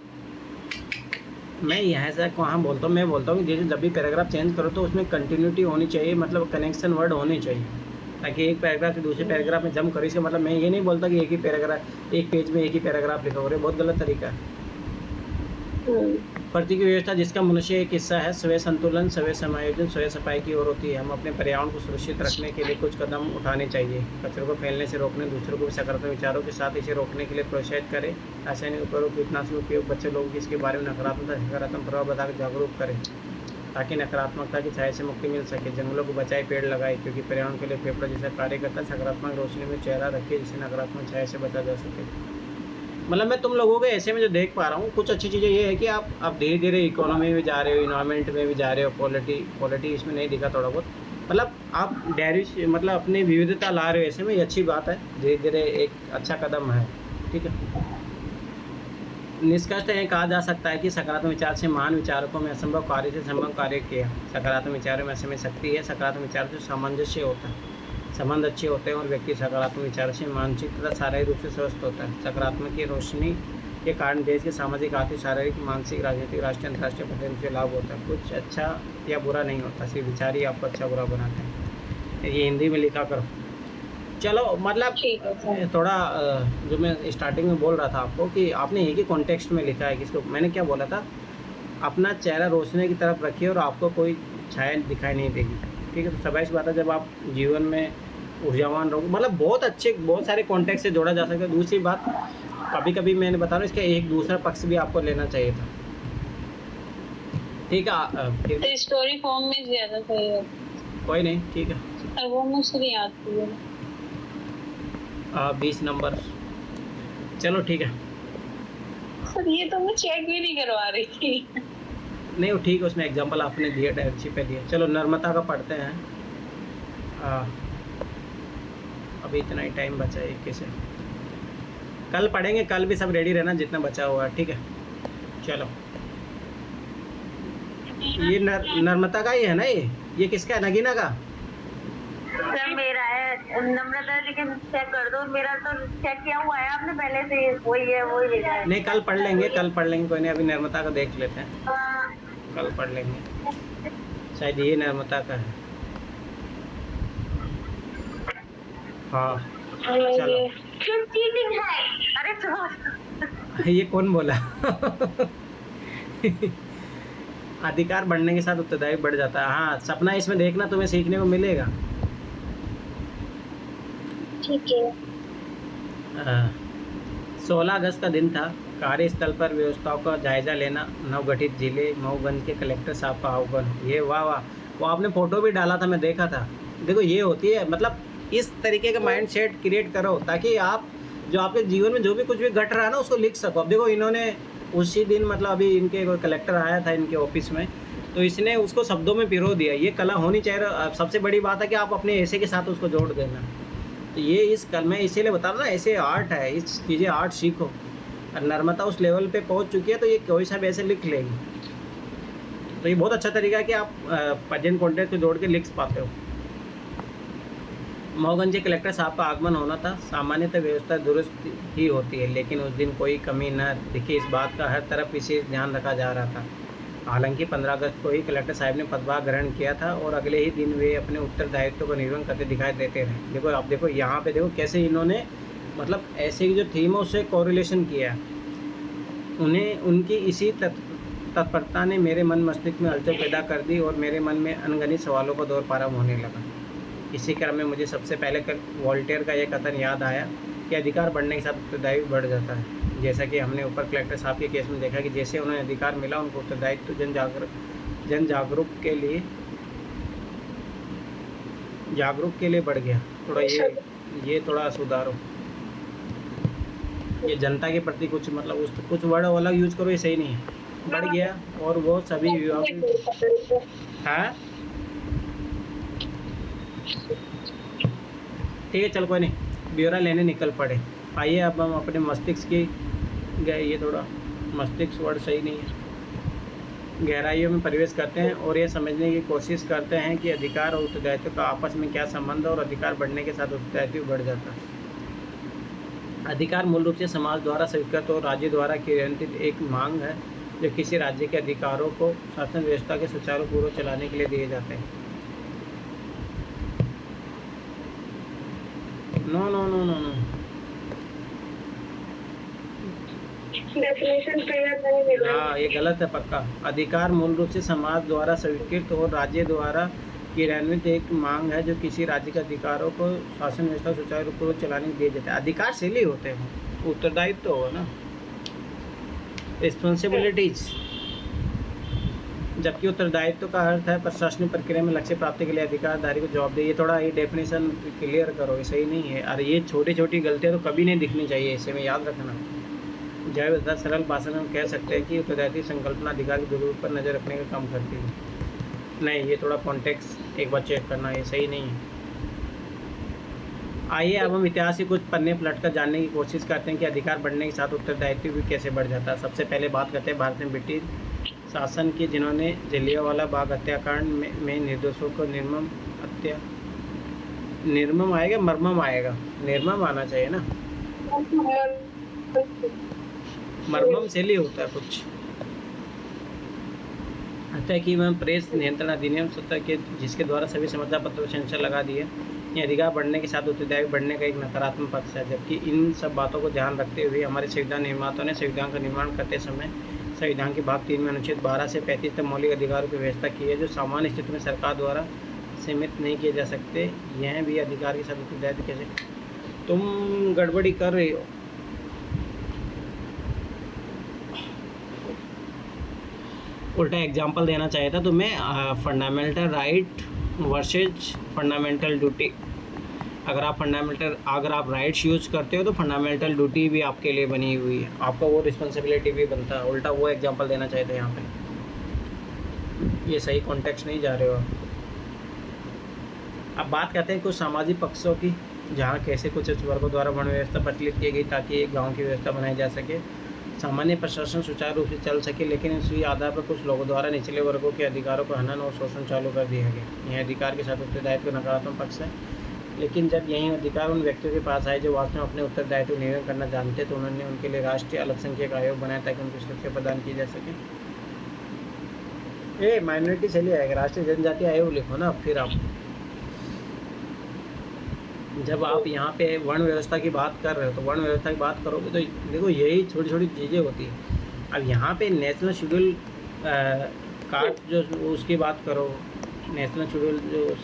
मैं यहाँ से कहाँ बोलता हूँ, मैं बोलता हूँ कि जैसे जब भी पैराग्राफ चेंज करो तो उसमें कंटिन्यूटी होनी चाहिए, मतलब कनेक्शन वर्ड होने चाहिए, ताकि एक पैराग्राफ से दूसरे पैराग्राफ में जम करो। इसका मतलब मैं ये नहीं बोलता कि एक ही पैराग्राफ, एक पेज में एक ही पैराग्राफ लिखा हो रहा है, बहुत गलत तरीका है। पृथ्वी की व्यवस्था जिसका मनुष्य एक हिस्सा है, स्वयं संतुलन, स्वयं समायोजन, स्वयं सफाई की ओर होती है। हम अपने पर्यावरण को सुरक्षित रखने के लिए कुछ कदम उठाने चाहिए। कचरे को फैलने से रोकने, दूसरों को सकारात्मक विचारों के साथ इसे रोकने के लिए प्रोत्साहित करें। रासायनिक उपकरणों कीटनाशक उपयोग बच्चे लोगों को इसके बारे में नकारात्मक सकारात्मक प्रभाव बताकर जागरूक करें, ताकि नकारात्मकता की छाया से मुक्ति मिल सके। जंगलों को बचाए, पेड़ लगाए, क्योंकि पर्यावरण के लिए फेफड़ा जैसा कार्य करता है। सकारात्मक रोशनी में चेहरा रखिए, जिससे नकारात्मक छाया से बचा जा सके। मतलब मैं तुम लोगों के ऐसे में जो देख पा रहा हूँ, कुछ अच्छी चीज़ें ये है कि आप धीरे धीरे इकोनॉमी में जा रहे हो, इन्वायरमेंट में भी जा रहे हो, पॉलिटी इसमें नहीं दिखा थोड़ा बहुत, मतलब आप डायरी मतलब अपनी विविधता ला रहे हो, ऐसे में ये अच्छी बात है। धीरे धीरे एक अच्छा कदम है, ठीक है। निष्कर्ष यह कहा जा सकता है कि सकारात्मक विचार से महान विचारकों में असंभव कार्य से संभव कार्य किया। सकारात्मक विचारों में असीमित शक्ति है। सकारात्मक विचार से सामंजस्य होता है, संबंध अच्छे होते हैं और व्यक्ति सकारात्मक विचार से मानसिक तथा शारीरिक रूप से स्वस्थ होता है। सकारात्मक की रोशनी के कारण देश के सामाजिक, आर्थिक, शारीरिक, मानसिक, राजनीतिक, राष्ट्रीय, अंतर्राष्ट्रीय प्रतिनिधि से लाभ होता है। कुछ अच्छा या बुरा नहीं होता, सिर्फ विचार ही आपको अच्छा बुरा बनाते हैं। ये हिंदी में लिखा करो। चलो मतलब थोड़ा जो मैं स्टार्टिंग में बोल रहा था आपको कि आपने एक ही कॉन्टेक्स्ट में लिखा है, किसको मैंने क्या बोला था, अपना चेहरा रोशनी की तरफ रखिए और आपको कोई छाया दिखाई नहीं देगी, ठीक है। तो स्वाभाविक बात है, जब आप जीवन में ऊर्जावान रहोगे, मतलब बहुत सारे कॉन्टेक्स्ट से जोड़ा जा सकता है। दूसरी बात, कभी कभी मैंने बता रहा हूँ, इसका एक दूसरा पक्ष भी आपको लेना चाहिए था, ठीक है। तो स्टोरी फॉर्म में ज़्यादा सही है, कोई नहीं, ठीक है। वो मुझसे नहीं आती है। 20 नंबर, चलो ठीक है। सर ये तो मैं चेक भी नहीं करवा रही थी। नहीं वो ठीक है, उसमें एग्जांपल आपने दिया, डायरेक्ट पे दिया। चलो नर्मदा का पढ़ते हैं। अभी इतना ही टाइम बचा है, 21 है, कल पढ़ेंगे, कल भी सब रेडी रहना जितना बचा हुआ है, ठीक है। चलो ये नर्मदा का ही है ना, ये किसका है, नगीना का? सर मेरा है, नम्रता जी के चेक कर दो, मेरा तो चेक किया हुआ है आपने पहले से, वही है, वही लिखा है। नहीं कल पढ़ लेंगे, कोई नहीं, अभी नर्मदा का देख लेते हैं, कल पढ़ लेंगे, शायद ये नर्मदा का है। हाँ चलो। अरे तो ये कौन बोला? अधिकार बढ़ने के साथ उत्तरदायित्व बढ़ जाता है। हाँ सपना, इसमें देखना तुम्हें सीखने को मिलेगा, ठीक है। 16 अगस्त का दिन था। कार्यस्थल पर व्यवस्थाओं का जायजा लेना। नवगठित जिले मऊगंज के कलेक्टर साहब का आह्वान। ये वाह वाह, वो आपने फोटो भी डाला था, मैं देखा था। देखो ये होती है, मतलब इस तरीके का माइंड सेट क्रिएट करो ताकि आप जो आपके जीवन में जो भी कुछ भी घट रहा है ना उसको लिख सको। अब देखो इन्होंने उसी दिन, मतलब अभी इनके कोई कलेक्टर आया था इनके ऑफिस में, तो इसने उसको शब्दों में पिरो दिया। ये कला होनी चाहिए। सबसे बड़ी बात है कि आप अपने ऐसे के साथ उसको जोड़ देना। तो ये इस कल मैं इसीलिए बता रहा हूँ ना, ऐसे आर्ट है, इस चीज़ें आर्ट सीखो। और नर्मदा उस लेवल पे पहुँच चुकी है तो ये कोई सा भी ऐसे लिख लेगी। तो ये बहुत अच्छा तरीका है कि आप प्रेजेंट कॉन्टेक्स्ट को जोड़ के लिख पाते हो। मऊगंज के कलेक्टर साहब का आगमन होना था। सामान्यतः व्यवस्था दुरुस्त ही होती है, लेकिन उस दिन कोई कमी न दिखी। इस बात का हर तरफ विशेष ध्यान रखा जा रहा था। हालांकि 15 अगस्त को ही कलेक्टर साहब ने पदभार ग्रहण किया था और अगले ही दिन वे अपने उत्तरदायित्व का निर्वहन करते दिखाई देते रहे। देखो आप देखो यहाँ पे देखो कैसे इन्होंने मतलब ऐसे जो थीम है उससे कोरिलेशन किया। उन्हें उनकी इसी तत्परता ने मेरे मन मस्तिष्क में हलचल पैदा कर दी और मेरे मन में अनगिनत सवालों का दौर पारा होने लगा। इसी क्रम में मुझे सबसे पहले वोल्टेयर का यह कथन याद आया कि अधिकार बढ़ने के साथ उत्तरदायित्व बढ़ जाता है। जैसा कि हमने ऊपर कलेक्टर साहब के केस में देखा कि जैसे उन्हें अधिकार मिला उनको उत्तरदायित्व जन जागरूक के लिए बढ़ गया। थोड़ा ये थोड़ा सुधारो, ये जनता के प्रति कुछ मतलब कुछ वर्ड अलग यूज करो, ये सही नहीं है। बढ़ गया और वो सभी विभाग हाँ ठीक है, चल कोई नहीं, ब्यौरा लेने निकल पड़े। आइए अब हम अपने मस्तिष्क की गए, ये थोड़ा मस्तिष्क वर्ड सही नहीं है, गहराइयों में प्रवेश करते हैं और ये समझने की कोशिश करते हैं कि अधिकार और उत्तरदायित्व का आपस में क्या संबंध है और अधिकार बढ़ने के साथ उत्तरदायित्व बढ़ जाता है। अधिकार मूल रूप से समाज द्वारा स्वीकृत और राज्य द्वारा क्रियान्वित एक मांग है जो किसी राज्य के अधिकारों को शासन व्यवस्था के सुचारू पूर्वक चलाने के लिए दिए जाते हैं। No no no no no हाँ, ये गलत है पक्का। अधिकार मूल रूप से समाज द्वारा स्वीकृत और राज्य द्वारा क्रियान्वित एक मांग है जो किसी राज्य के अधिकारों को शासन व्यवस्था सुचारू रूप चलाने दिए जाते हैं। अधिकार से होते हैं, उत्तरदायित्व तो हो ना, रिस्पॉन्सिबिलिटीज, जबकि उत्तरदायित्व का अर्थ है प्रशासनिक प्रक्रिया में लक्ष्य प्राप्ति के लिए अधिकारधारी को जवाबदेही। ये थोड़ा ये डेफिनेशन क्लियर करो, ये सही नहीं है। अरे ये छोटी छोटी गलतियाँ तो कभी नहीं दिखनी चाहिए, इसे में याद रखना। जय सरल भाषा में हम कह सकते हैं कि उत्तरदायित्व संकल्पना अधिकार की जरूरत पर नजर रखने का काम करती है। नहीं, ये थोड़ा कॉन्टेक्स्ट एक बार चेक करना, ये सही नहीं है। आइए अब हम इतिहास के कुछ पन्ने पलटकर जानने की कोशिश करते हैं कि अधिकार बढ़ने के साथ उत्तरदायित्व भी कैसे बढ़ जाता है। सबसे पहले बात करते हैं भारत में ब्रिटिश शासन की, जिन्होंने जलियांवाला बाग हत्याकांड में निर्दोषों को निर्मम आएगा मरमम आएगा, निर्मम आना चाहिए ना, मरमम से लिए होता है कुछ। हत्या की वह प्रेस नियंत्रण अधिनियम 17 के जिसके द्वारा सभी समाचार पत्रों पर सेंसर लगा दिए। ये अधिकार बढ़ने के साथ उत्तरदायित्व बढ़ने का एक नकारात्मक पक्ष है। जबकि इन सब बातों को ध्यान रखते हुए हमारे संविधान निर्माताओं ने संविधान का निर्माण करते समय संविधान के भाग 3 में अनुच्छेद 12 से 35 तक मौलिक अधिकारों की व्यवस्था की है जो सामान्य स्थिति में सरकार द्वारा सीमित नहीं किए जा सकते। यह भी अधिकार के साथ उत्तरदायित्व कैसे, तुम गड़बड़ी कर रही हो। उल्टा एग्जाम्पल देना चाहिए था तुम्हें, fundamental right versus fundamental duty. अगर आप राइट्स यूज करते हो तो फंडामेंटल ड्यूटी भी आपके लिए बनी हुई है, आपका वो रिस्पॉन्सिबिलिटी भी बनता है। उल्टा वो एग्जांपल देना चाहिए था यहाँ पे, ये सही कॉन्टेक्स्ट नहीं जा रहे हो। अब बात करते हैं कुछ सामाजिक पक्षों की, जहाँ कैसे कुछ वर्गों द्वारा वन व्यवस्था प्रचलित की गई ताकि एक गाँव की व्यवस्था बनाई जा सके, सामान्य प्रशासन सुचारू रूप से चल सके। लेकिन इसी आधार पर कुछ लोगों द्वारा निचले वर्गों के अधिकारों का हनन और शोषण चालू कर दिया गया। यह अधिकार के साथ उत्तरदायित्व का नकारात्मक पक्ष है। लेकिन जब यही अधिकार उन व्यक्तियों के पास आए जो वास्तव में अपने उत्तरदायित्व निर्वहन करना जानते तो उन्होंने उनके लिए राष्ट्रीय अल्पसंख्यक आयोग बनाया ताकि उनको सुरक्षा प्रदान की जा सके। ये माइनॉरिटी चलिए आएगा, राष्ट्रीय जनजाति आयोग लिखो ना। फिर आप जब आप यहाँ पे वर्ण व्यवस्था की बात कर रहे हो तो वर्ण व्यवस्था की बात करोगे तो देखो यही छोटी छोटी चीज़ें होती हैं। अब यहाँ पे नेशनल शेड्यूल कास्ट जो उसकी बात करो, नेशनल शेड्यूल जो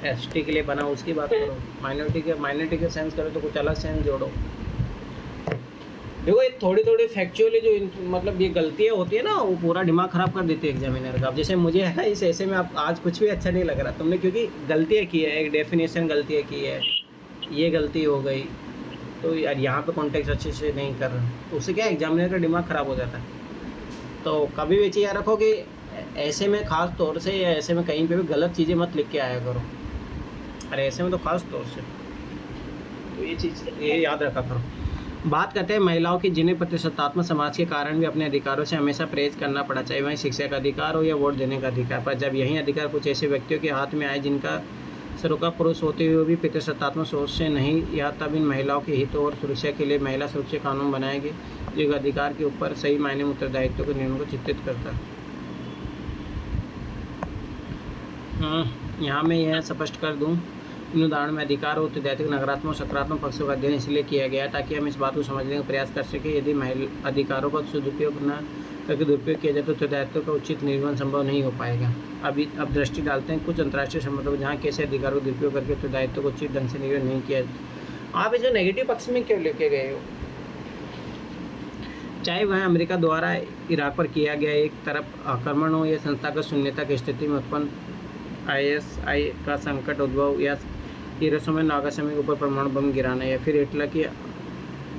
एसटी के लिए बना उसकी बात करो, माइनॉरिटी के सेंस करो तो कुछ अलग सेंस जोड़ो। देखो ये थोड़ी थोड़ी फैक्चुअली जो मतलब ये गलतियाँ होती है ना वो पूरा दिमाग ख़राब कर देती है एग्जामिनर का। अब जैसे मुझे है इस ऐसे में आप आज कुछ भी अच्छा नहीं लग रहा तुमने, क्योंकि गलतियाँ की है, एक डेफिनेशन गलतियाँ की है, ये गलती हो गई तो यार यहाँ पे कॉन्टेक्स्ट अच्छे से नहीं कर रहा, उससे क्या एग्जामिनर का दिमाग ख़राब हो जाता है। तो कभी भी चीज़ याद रखो कि ऐसे में ख़ास तौर से या ऐसे में कहीं पे भी गलत चीज़ें मत लिख के आया करो। अरे ऐसे में तो ख़ास तौर से तो ये चीज़ ये याद रखा करो। बात करते हैं महिलाओं की, जिन्हें प्रतिशतात्मक समाज के कारण भी अपने अधिकारों से हमेशा परहेज करना पड़ा, चाहे वहीं शिक्षा का अधिकार हो या वोट देने का अधिकार। पर जब यही अधिकार कुछ ऐसे व्यक्तियों के हाथ में आए जिनका स्वरूप पुरुष होते हुए भी पितृसत्तात्मक सोच से नहीं, या तब इन महिलाओं के हितों और सुरक्षा के लिए महिला सुरक्षा कानून बनाएंगे जो अधिकार के ऊपर सही मायने में उत्तरदायित्व के नियमों को चित्रित करता है। यहाँ मैं यह स्पष्ट कर दूँ, इन उदाहरण में अधिकार और उत्तरदायित्व के नकारात्मक और सकारात्मक पक्षों का अध्ययन इसलिए किया गया है ताकि हम इस बात को समझने का प्रयास कर सकें। यदि अधिकारों का सदुपयोग न करके दुरुपयोग किया जाए तो उत्तरदायित्व का उचित निर्वहन संभव नहीं हो पाएगा। अब दृष्टि डालते हैं कुछ अंतर्राष्ट्रीय संबंधों में जहाँ कैसे अधिकारों का दुरुपयोग करके उत्तरदायित्व को उचित ढंग से निर्वहन नहीं किया। आप इसे नेगेटिव पक्ष में क्यों लेके गए हो? चाहे वह अमेरिका द्वारा इराक पर किया गया एक तरफ आक्रमण हो या संस्थागत शून्यता की स्थिति में उत्पन्न ISI का संकट उद्भव या हिरोशिमा नागासाकी के ऊपर परमाणु बम गिराना या फिर हिटलर की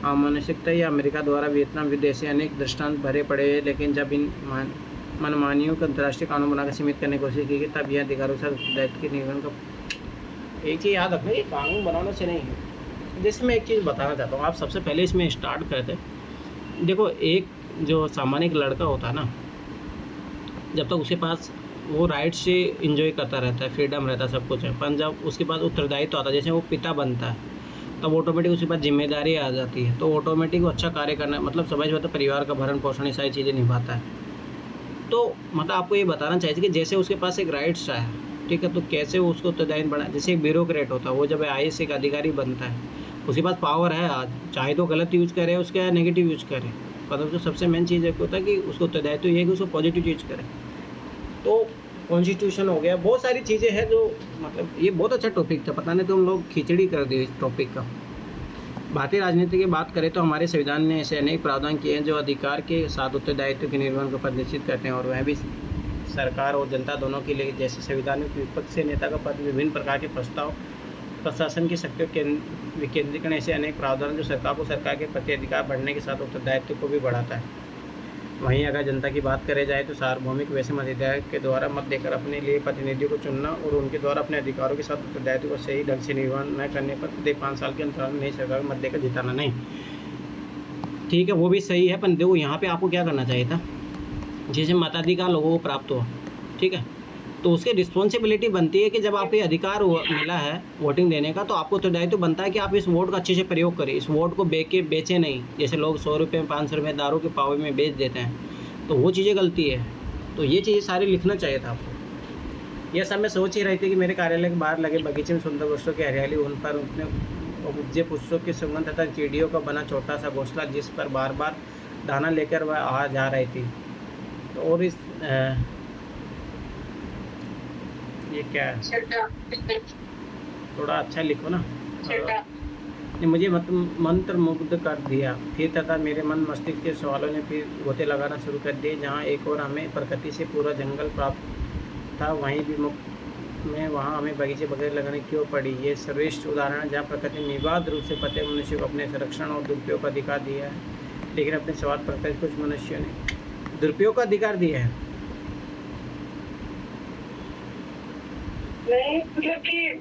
अमानसिकता या अमेरिका द्वारा वियतनाम युद्ध ऐसे अनेक दृष्टांत भरे पड़े हैं। लेकिन जब इन मनमानियों को अंतर्राष्ट्रीय कानून बनाकर सीमित करने की कोशिश की गई तब यह अधिकारों के साथ उत्तरदायित्व के निर्वहन का एक चीज़ याद रखना, ये कानून बनाने से नहीं है। जैसे मैं एक चीज़ बताना चाहता हूँ, आप सबसे पहले इसमें स्टार्ट करते देखो, एक जो सामान्य लड़का होता है ना, जब तक उसके पास वो राइट से इंजॉय करता रहता है, फ्रीडम रहता है, सब कुछ है, पर जब उसके पास उत्तरदायित्व आता है, जैसे वो पिता बनता है तब ऑटोमेटिक उसके पास जिम्मेदारी आ जाती है, तो ऑटोमेटिक वो अच्छा कार्य करना, मतलब समझ में आता है, परिवार का भरण पोषण ये सारी चीज़ें निभाता है। तो मतलब आपको ये बताना चाहिए कि जैसे उसके पास एक राइट्स है, ठीक है, तो कैसे वो उसको उत्तरदायित्व बना। जैसे एक ब्यूरोक्रेट होता है, वो जब IAS एक अधिकारी बनता है, उसके पास पावर है, आज चाहे तो गलत यूज़ करे, उसका नेगेटिव यूज़ करे, मतलब जो सबसे मेन चीज़ एक होता है कि उसको उत्तरदायित्व ये है कि उसको पॉजिटिव यूज करे। तो कॉन्स्टिट्यूशन हो गया, बहुत सारी चीज़ें हैं जो, मतलब ये बहुत अच्छा टॉपिक था, पता नहीं तो हम लोग खिचड़ी कर दिए इस टॉपिक का। भारतीय राजनीति की बात करें तो हमारे संविधान ने ऐसे अनेक प्रावधान किए हैं जो अधिकार के साथ उत्तरदायित्व के निर्वहन को प्रदर्शित करते हैं, और वह भी सरकार और जनता दोनों के लिए। जैसे संविधान में विपक्ष से नेता का पद, विभिन्न प्रकार के प्रस्ताव, प्रशासन की शक्तियों के विकेंद्रीकरण, ऐसे अनेक प्रावधान जो सरकार को सरकार के प्रति अधिकार बढ़ने के साथ उत्तरदायित्व को भी बढ़ाता है। वहीं अगर जनता की बात करें जाए तो सार्वभौमिक वैसे मताधिकार के द्वारा मत देकर अपने लिए प्रतिनिधियों को चुनना और उनके द्वारा अपने अधिकारों के साथ उत्तरदायित्व को सही ढंग से निर्वहन न करने पर प्रत्येक 5 साल के अंतराल में नई सरकार मत देकर जिताना नहीं। ठीक है, वो भी सही है, पर देखो यहाँ पे आपको क्या करना चाहिए था, जैसे मताधिकार लोगों को प्राप्त हुआ, ठीक है, तो उसकी रिस्पॉन्सिबिलिटी बनती है कि जब आपको अधिकार मिला है वोटिंग देने का, तो आपको उत्तरदायित्व बनता है कि आप इस वोट का अच्छे से प्रयोग करें, इस वोट को बेचें नहीं। जैसे लोग 100 रुपये 500 रुपये दारू के पावे में बेच देते हैं, तो वो चीज़ें गलती है। तो ये चीज़ें सारी लिखना चाहिए था आपको। यह सब मैं सोच ही रही थी कि मेरे कार्यालय के बाहर लगे बगीचे में सुंदर वृक्षों की हरियाली, उन पर उतने उपजे पुष्पों की सुगंध तथा चिड़ियों का बना छोटा सा घोंसला जिस पर बार बार दाना लेकर वह आ जा रही थी। तो और इस ये क्या है, थोड़ा अच्छा लिखो ना। ने मुझे मंत्र मुग्ध कर दिया फिर, तथा मेरे मन मस्तिष्क के सवालों ने फिर गोते लगाना शुरू कर दिए। जहाँ एक और हमें प्रकृति से पूरा जंगल प्राप्त था, वहीं भी मुक्त में वहाँ हमें बगीचे वगैरह लगाने क्यों पड़ी। ये सर्वश्रेष्ठ उदाहरण है जहाँ प्रकृति निर्बाध रूप से प्रत्येक मनुष्य को अपने संरक्षण और दुरुपयोग का अधिकार दिया है, लेकिन अपने स्वार्थ प्रकृति कुछ मनुष्यों ने दुरुपयोग का अधिकार दिया है। नहीं, मतलब कि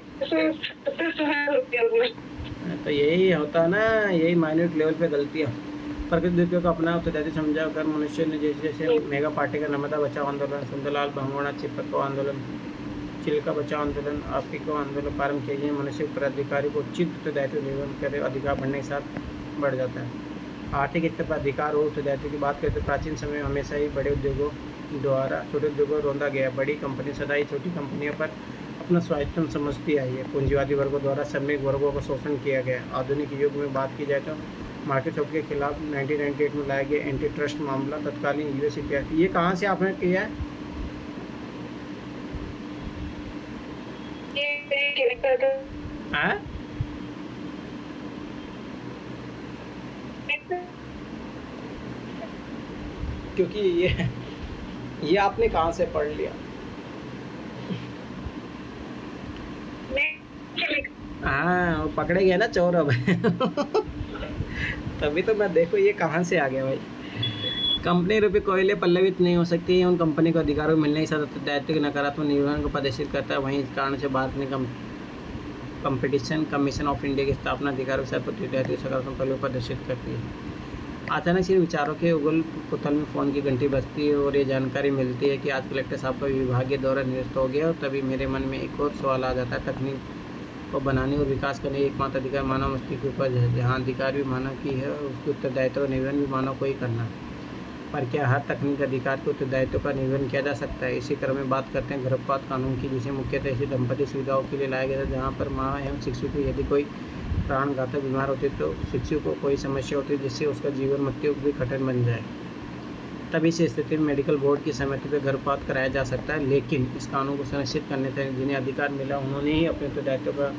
तो यही होता है ना, यही माइन्यूट लेवल पे गलतियाँ। प्रकृति दुरुपयोग का अपना उत्तरदायित्व समझा कर मनुष्य ने जैसे जैसे मेगा पार्टिकल, नर्मदा बचाओ आंदोलन, सुंदरलाल बहुगुणा चिपको आंदोलन, चिल्का बचाओ आंदोलन, आफ्रिको आंदोलन प्रारंभ किए गए, मनुष्य उत्तराधिकारी को उचित उत्तरदायित्व निर्वहन करे, अधिकार बढ़ने के साथ बढ़ जाता है। आर्थिक स्तर पर अधिकार और उत्तरदायित्व की बात करें तो प्राचीन समय में हमेशा ही बड़े उद्योगों द्वारा छोटे उद्योगों को रोंदा गया। बड़ी कंपनी सदा ही छोटी कंपनियों पर अपना स्वायत्तम समझती आई है। पूंजीवादी वर्गों द्वारा श्रमिक वर्गों का शोषण किया गया। आधुनिक युग में बात की जाए तो माइक्रोसॉफ्ट के खिलाफ 1998 में लाया गया एंटी ट्रस्ट मामला तत्कालीन US इतिहास। ये कहाँ से आपने किया है? क्योंकि ये आपने कहाँ से पढ़ लिया? हाँ, पकड़े गए ना चोर अब। तभी तो मैं देखो ये कहाँ से आ गया भाई। कंपनी रूपी कोयले पल्लवित नहीं हो सकती है। उन कंपनी को अधिकारों मिलने के साथ दायित्व के नकारात्मक निर्वहन को प्रदर्शित करता है। वहीं इस कारण से भारत ने कंपटीशन कमीशन ऑफ इंडिया की स्थापना अधिकारों से दायित्व सकारात्मक पहलू प्रदर्शित करती है। अचानक से विचारों के उगल पुथल में फ़ोन की घंटी बजती है और ये जानकारी मिलती है कि आज कलेक्टर साहब का विभागीय दौरा निरस्त हो गया। और तभी मेरे मन में एक और सवाल आ जाता है, तकनीक को बनाने और विकास करने एकमात्र अधिकार मानव मस्तिष्क के ऊपर है। जहाँ अधिकार भी मानव की है और उसके उत्तरदायित्व और निर्वहन भी मानव को ही करना है। पर क्या हर तकनीक अधिकार के उत्तरदायित्व का निर्वहन किया जा सकता है? इसी क्रम में बात करते हैं गर्भपात कानून की, जिसे मुख्यतः ऐसी दंपति सुविधाओं के लिए लाया गया था जहाँ पर माँ एवं शिशु को यदि कोई प्राणघातक बीमार होती तो शिशु को कोई समस्या होती जिससे उसका जीवन मृत्यु भी कठिन बन जाए, तब इस स्थिति में मेडिकल बोर्ड की सहमति पर गर्भपात कराया जा सकता है। लेकिन इस कानून को सुनिश्चित करने तक जिन्हें अधिकार मिला उन्होंने ही अपने उत्तरदायित्व का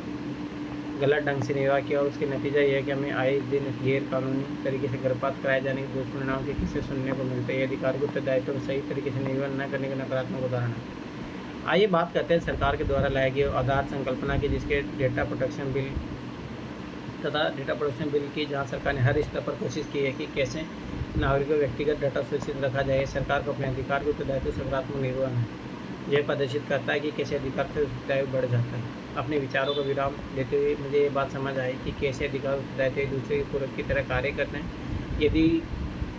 गलत ढंग से निर्वाह किया और उसके नतीजा यह है कि हमें आए दिन गैर कानूनी तरीके से गर्भपात कराए जाने के दुष्परिणाम के किस्से सुनने को मिलते हैं। ये अधिकार के उत्तरदायित्व को सही तरीके से निर्वहन न करने के नकारात्मक उदाहरण है। आइए बात करते हैं सरकार के द्वारा लाए गए आधार संकल्पना की, जिसके डेटा प्रोटेक्शन बिल तथा डेटा प्रोटेक्शन बिल की, जहाँ सरकार ने हर स्तर पर कोशिश की है कि कैसे नागरिकों व्यक्तिगत डाटा सुरक्षित रखा जाए। सरकार को अपने अधिकार के उत्तरदायित्व सकारात्मक निर्वहन है। यह प्रदर्शित करता है कि कैसे अधिकार से उत्तरदायित्व बढ़ जाता है। अपने विचारों को विराम देते हुए मुझे ये बात समझ आई कि कैसे अधिकार उत्तरदायित्व एक दूसरे के पूरक की तरह कार्य करते हैं, यदि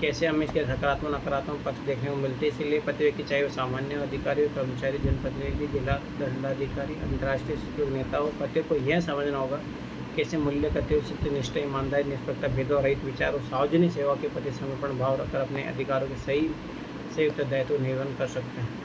कैसे हमें इसके सकारात्मक नकारात्मक पक्ष देखने को मिलते हैं। इसलिए प्रति व्यक्ति, चाहे वो सामान्य अधिकारी, कर्मचारी, जनप्रतिनिधि, जिला दंडाधिकारी, अंतर्राष्ट्रीय शिक्षक, नेता हो, प्रत्येक को यह समझना होगा कैसे मूल्य करते हुए सत्यनिष्ठा, ईमानदारी, निष्पक्षता, भेदभाव रहित विचार और सार्वजनिक सेवा के प्रति समर्पण भाव रखकर अपने अधिकारों के सही से उत्तरदायित्व निर्वहन कर सकते हैं।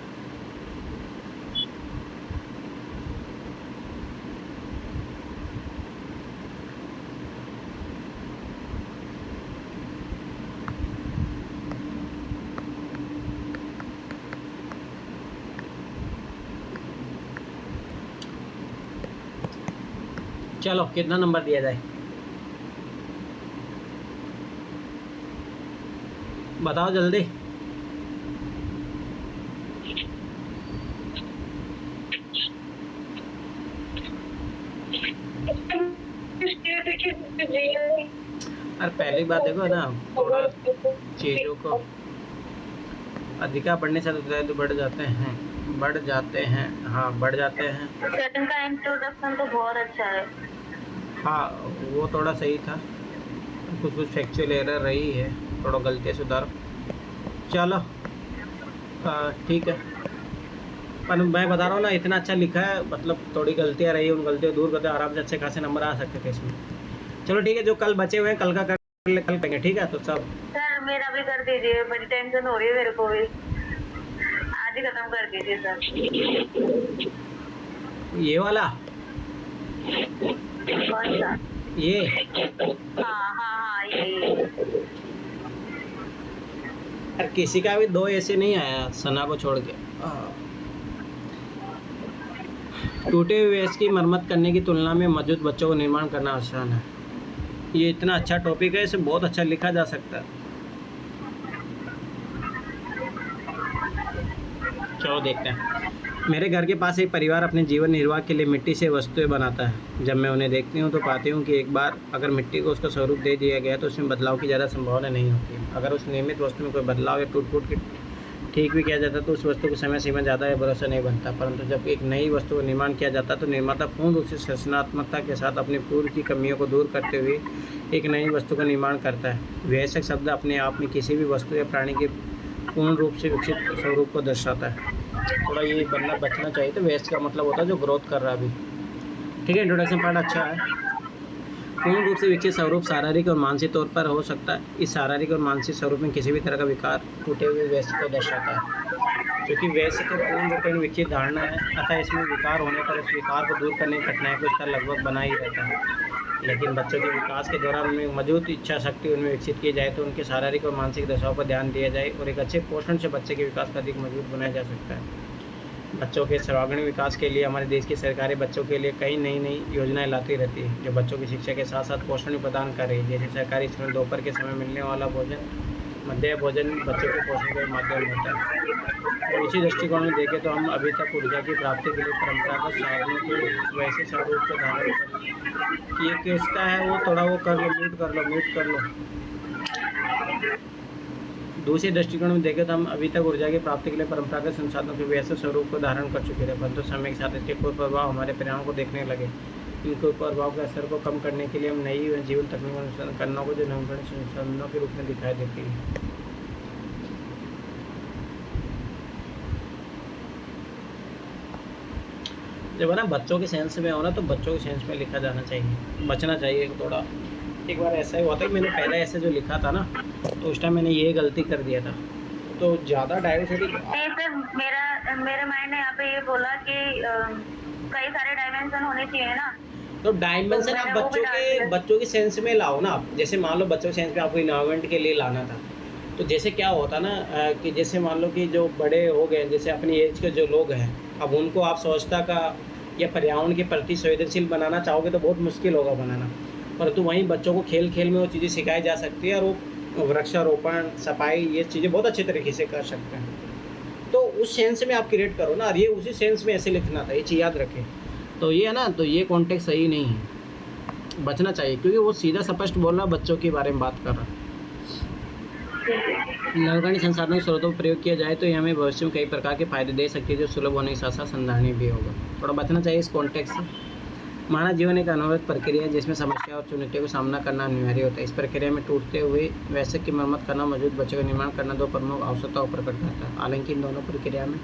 चलो कितना नंबर दिया जाए, बताओ जल्दी। अरे पहली बात देखो ना, थोड़ा चीज़ों को अधिकार बढ़ने से तो बढ़ जाते हैं, हाँ बढ़ जाते हैं। का इंट्रोडक्शन तो बहुत अच्छा है। हाँ वो थोड़ा सही था, कुछ फैक्चुअल एरर रही है, थोड़ा गलती सुधार। चलो ठीक है, पर मैं बता रहा हूँ ना, इतना अच्छा लिखा है, मतलब थोड़ी गलतियाँ रही, उन गलतियों दूर करते आराम से अच्छे खासे नंबर आ सकते थे इसमें। चलो ठीक है, जो कल बचे हुए हैं कल का कल करेंगे, ठीक है? तो सब सर मेरा भी कर दीजिए, बड़ी टेंशन हो रही है मेरे को भी, आज ही खत्म कर दीजिए सर। ये वाला, कौन सा? ये हाँ ये। किसी का भी 2 ऐसे नहीं आया सना को छोड़ के। टूटे हुए वेस्ट की मरम्मत करने की तुलना में मौजूद बच्चों को निर्माण करना आसान है। ये इतना अच्छा टॉपिक है, इसे बहुत अच्छा लिखा जा सकता है। चलो देखते हैं। मेरे घर के पास एक परिवार अपने जीवन निर्वाह के लिए मिट्टी से वस्तुएं बनाता है। जब मैं उन्हें देखती हूँ तो पाती हूँ कि एक बार अगर मिट्टी को उसका स्वरूप दे दिया गया तो उसमें बदलाव की ज़्यादा संभावना नहीं होती। अगर उस नियमित वस्तु में कोई बदलाव या टूट के ठीक भी किया जाता तो उस वस्तु को समय सीमा ज़्यादा या भरोसा नहीं बनता। परंतु जब एक नई वस्तु का निर्माण किया जाता तो निर्माता पूर्ण रूप से रचनात्मकता के साथ अपनी पूर्व की कमियों को दूर करते हुए एक नई वस्तु का निर्माण करता है। वयस्क शब्द अपने आप में किसी भी वस्तु या प्राणी के पूर्ण रूप से विकसित स्वरूप को दर्शाता है। थोड़ा ये बनना बचना चाहिए। तो वेस्ट का मतलब होता है जो ग्रोथ कर रहा है अभी, ठीक है? इंट्रोडक्शन पार्ट अच्छा है। पूर्ण रूप से विकसित स्वरूप शारीरिक और मानसिक तौर पर हो सकता है। इस शारीरिक और मानसिक स्वरूप में किसी भी तरह का विकार टूटे हुए वेस्ट को दर्शाता है, क्योंकि वेस्ट तो पूर्ण रूप में विकसित धारणा है, अतः इसमें विकार होने पर उस विकार को दूर करने की कठिनाई को स्तर लगभग बना ही रहता है। लेकिन बच्चों के विकास के दौरान उनमें मौजूद इच्छा शक्ति उनमें विकसित की जाए तो उनके शारीरिक और मानसिक दशाओं पर ध्यान दिया जाए और एक अच्छे पोषण से बच्चे के विकास को अधिक मजबूत बनाया जा सकता है। बच्चों के सर्वांगीण विकास के लिए हमारे देश की सरकारें बच्चों के लिए कई नई योजनाएं लाती रहती है, जो बच्चों की शिक्षा के साथ साथ पोषण भी प्रदान कर रही है। जैसे सरकारी स्कूल में दोपहर के समय मिलने वाला भोजन, मध्याह्न भोजन बच्चों के पोषण का माध्यम होता है। तो इसी दृष्टिकोण में देखें तो हम अभी तक ऊर्जा की प्राप्ति के लिए परंपरागत साधनों के वैसे स्वरूप को धारण कर ये किसका है वो थोड़ा वो कर लो, म्यूट कर लो। दूसरे दृष्टिकोण में देखें तो हम अभी तक ऊर्जा की प्राप्ति के लिए परंपरागत संसाधनों के वैसे स्वरूप को धारण कर चुके थे, परंतु समय के साथ इसके कुप्रभाव हमारे परिणाम को देखने लगे। इन कुप्रभाव के असर को कम करने के लिए हम नई जीवन तकनीकों का अनुसरण करना होगा, जो नवीकरण संसाधनों के रूप में दिखाई देती है। जब है ना बच्चों के सेंस में हो ना, तो बच्चों के सेंस में लिखा जाना चाहिए, बचना चाहिए थोड़ा। एक बार ऐसा ही हुआ था कि मैंने पहले ऐसे जो लिखा था ना, तो उस टाइम मैंने ये गलती कर दिया था। तो ज़्यादा डाइवर्सिटी नहीं सर, मेरे माइंड ने यहाँ पे ये बोला कि कई सारे डायमेंशन होने चाहिए ना। तो डायमेंशन आप बच्चों के सेंस में लाओ ना। आप जैसे मान लो बच्चों के सेंस में आपको इन्वायरमेंट के लिए लाना था, तो जैसे क्या होता ना कि जैसे मान लो कि जो बड़े हो गए, जैसे अपनी एज के जो लोग हैं, अब उनको आप स्वच्छता का या पर्यावरण के प्रति संवेदनशील बनाना चाहोगे तो बहुत मुश्किल होगा बनाना, परंतु वहीं बच्चों को खेल खेल में वो चीज़ें सिखाई जा सकती है और वो वृक्षारोपण, सफाई, ये चीज़ें बहुत अच्छे तरीके से कर सकते हैं। तो उस सेंस में आप क्रिएट करो ना, और ये उसी सेंस में ऐसे लिखना था, ये चीज़ याद रखें। तो ये है ना, तो ये कॉन्टेक्स्ट सही नहीं है, बचना चाहिए, क्योंकि वो सीधा स्पष्ट बोल रहा बच्चों के बारे में बात कर रहा। नगरपालिका संसाधनों के स्रोतों का प्रयोग किया जाए तो ये हमें भविष्य में कई प्रकार के फायदे दे सकती है, जो सुलभ होने के साथ साथ संधारणीय भी होगा। थोड़ा बचना चाहिए इस कॉन्टेक्स्ट से। मानव जीवन एक अनवरत प्रक्रिया है जिसमें समस्या और चुनौतियों का सामना करना अनिवार्य होता है। इस प्रक्रिया में टूटते हुए वैसे की मरम्मत करना, मौजूद बच्चों का निर्माण करना दो प्रमुख आवश्यकताओं को प्रकट करता है। हालांकि इन दोनों प्रक्रिया में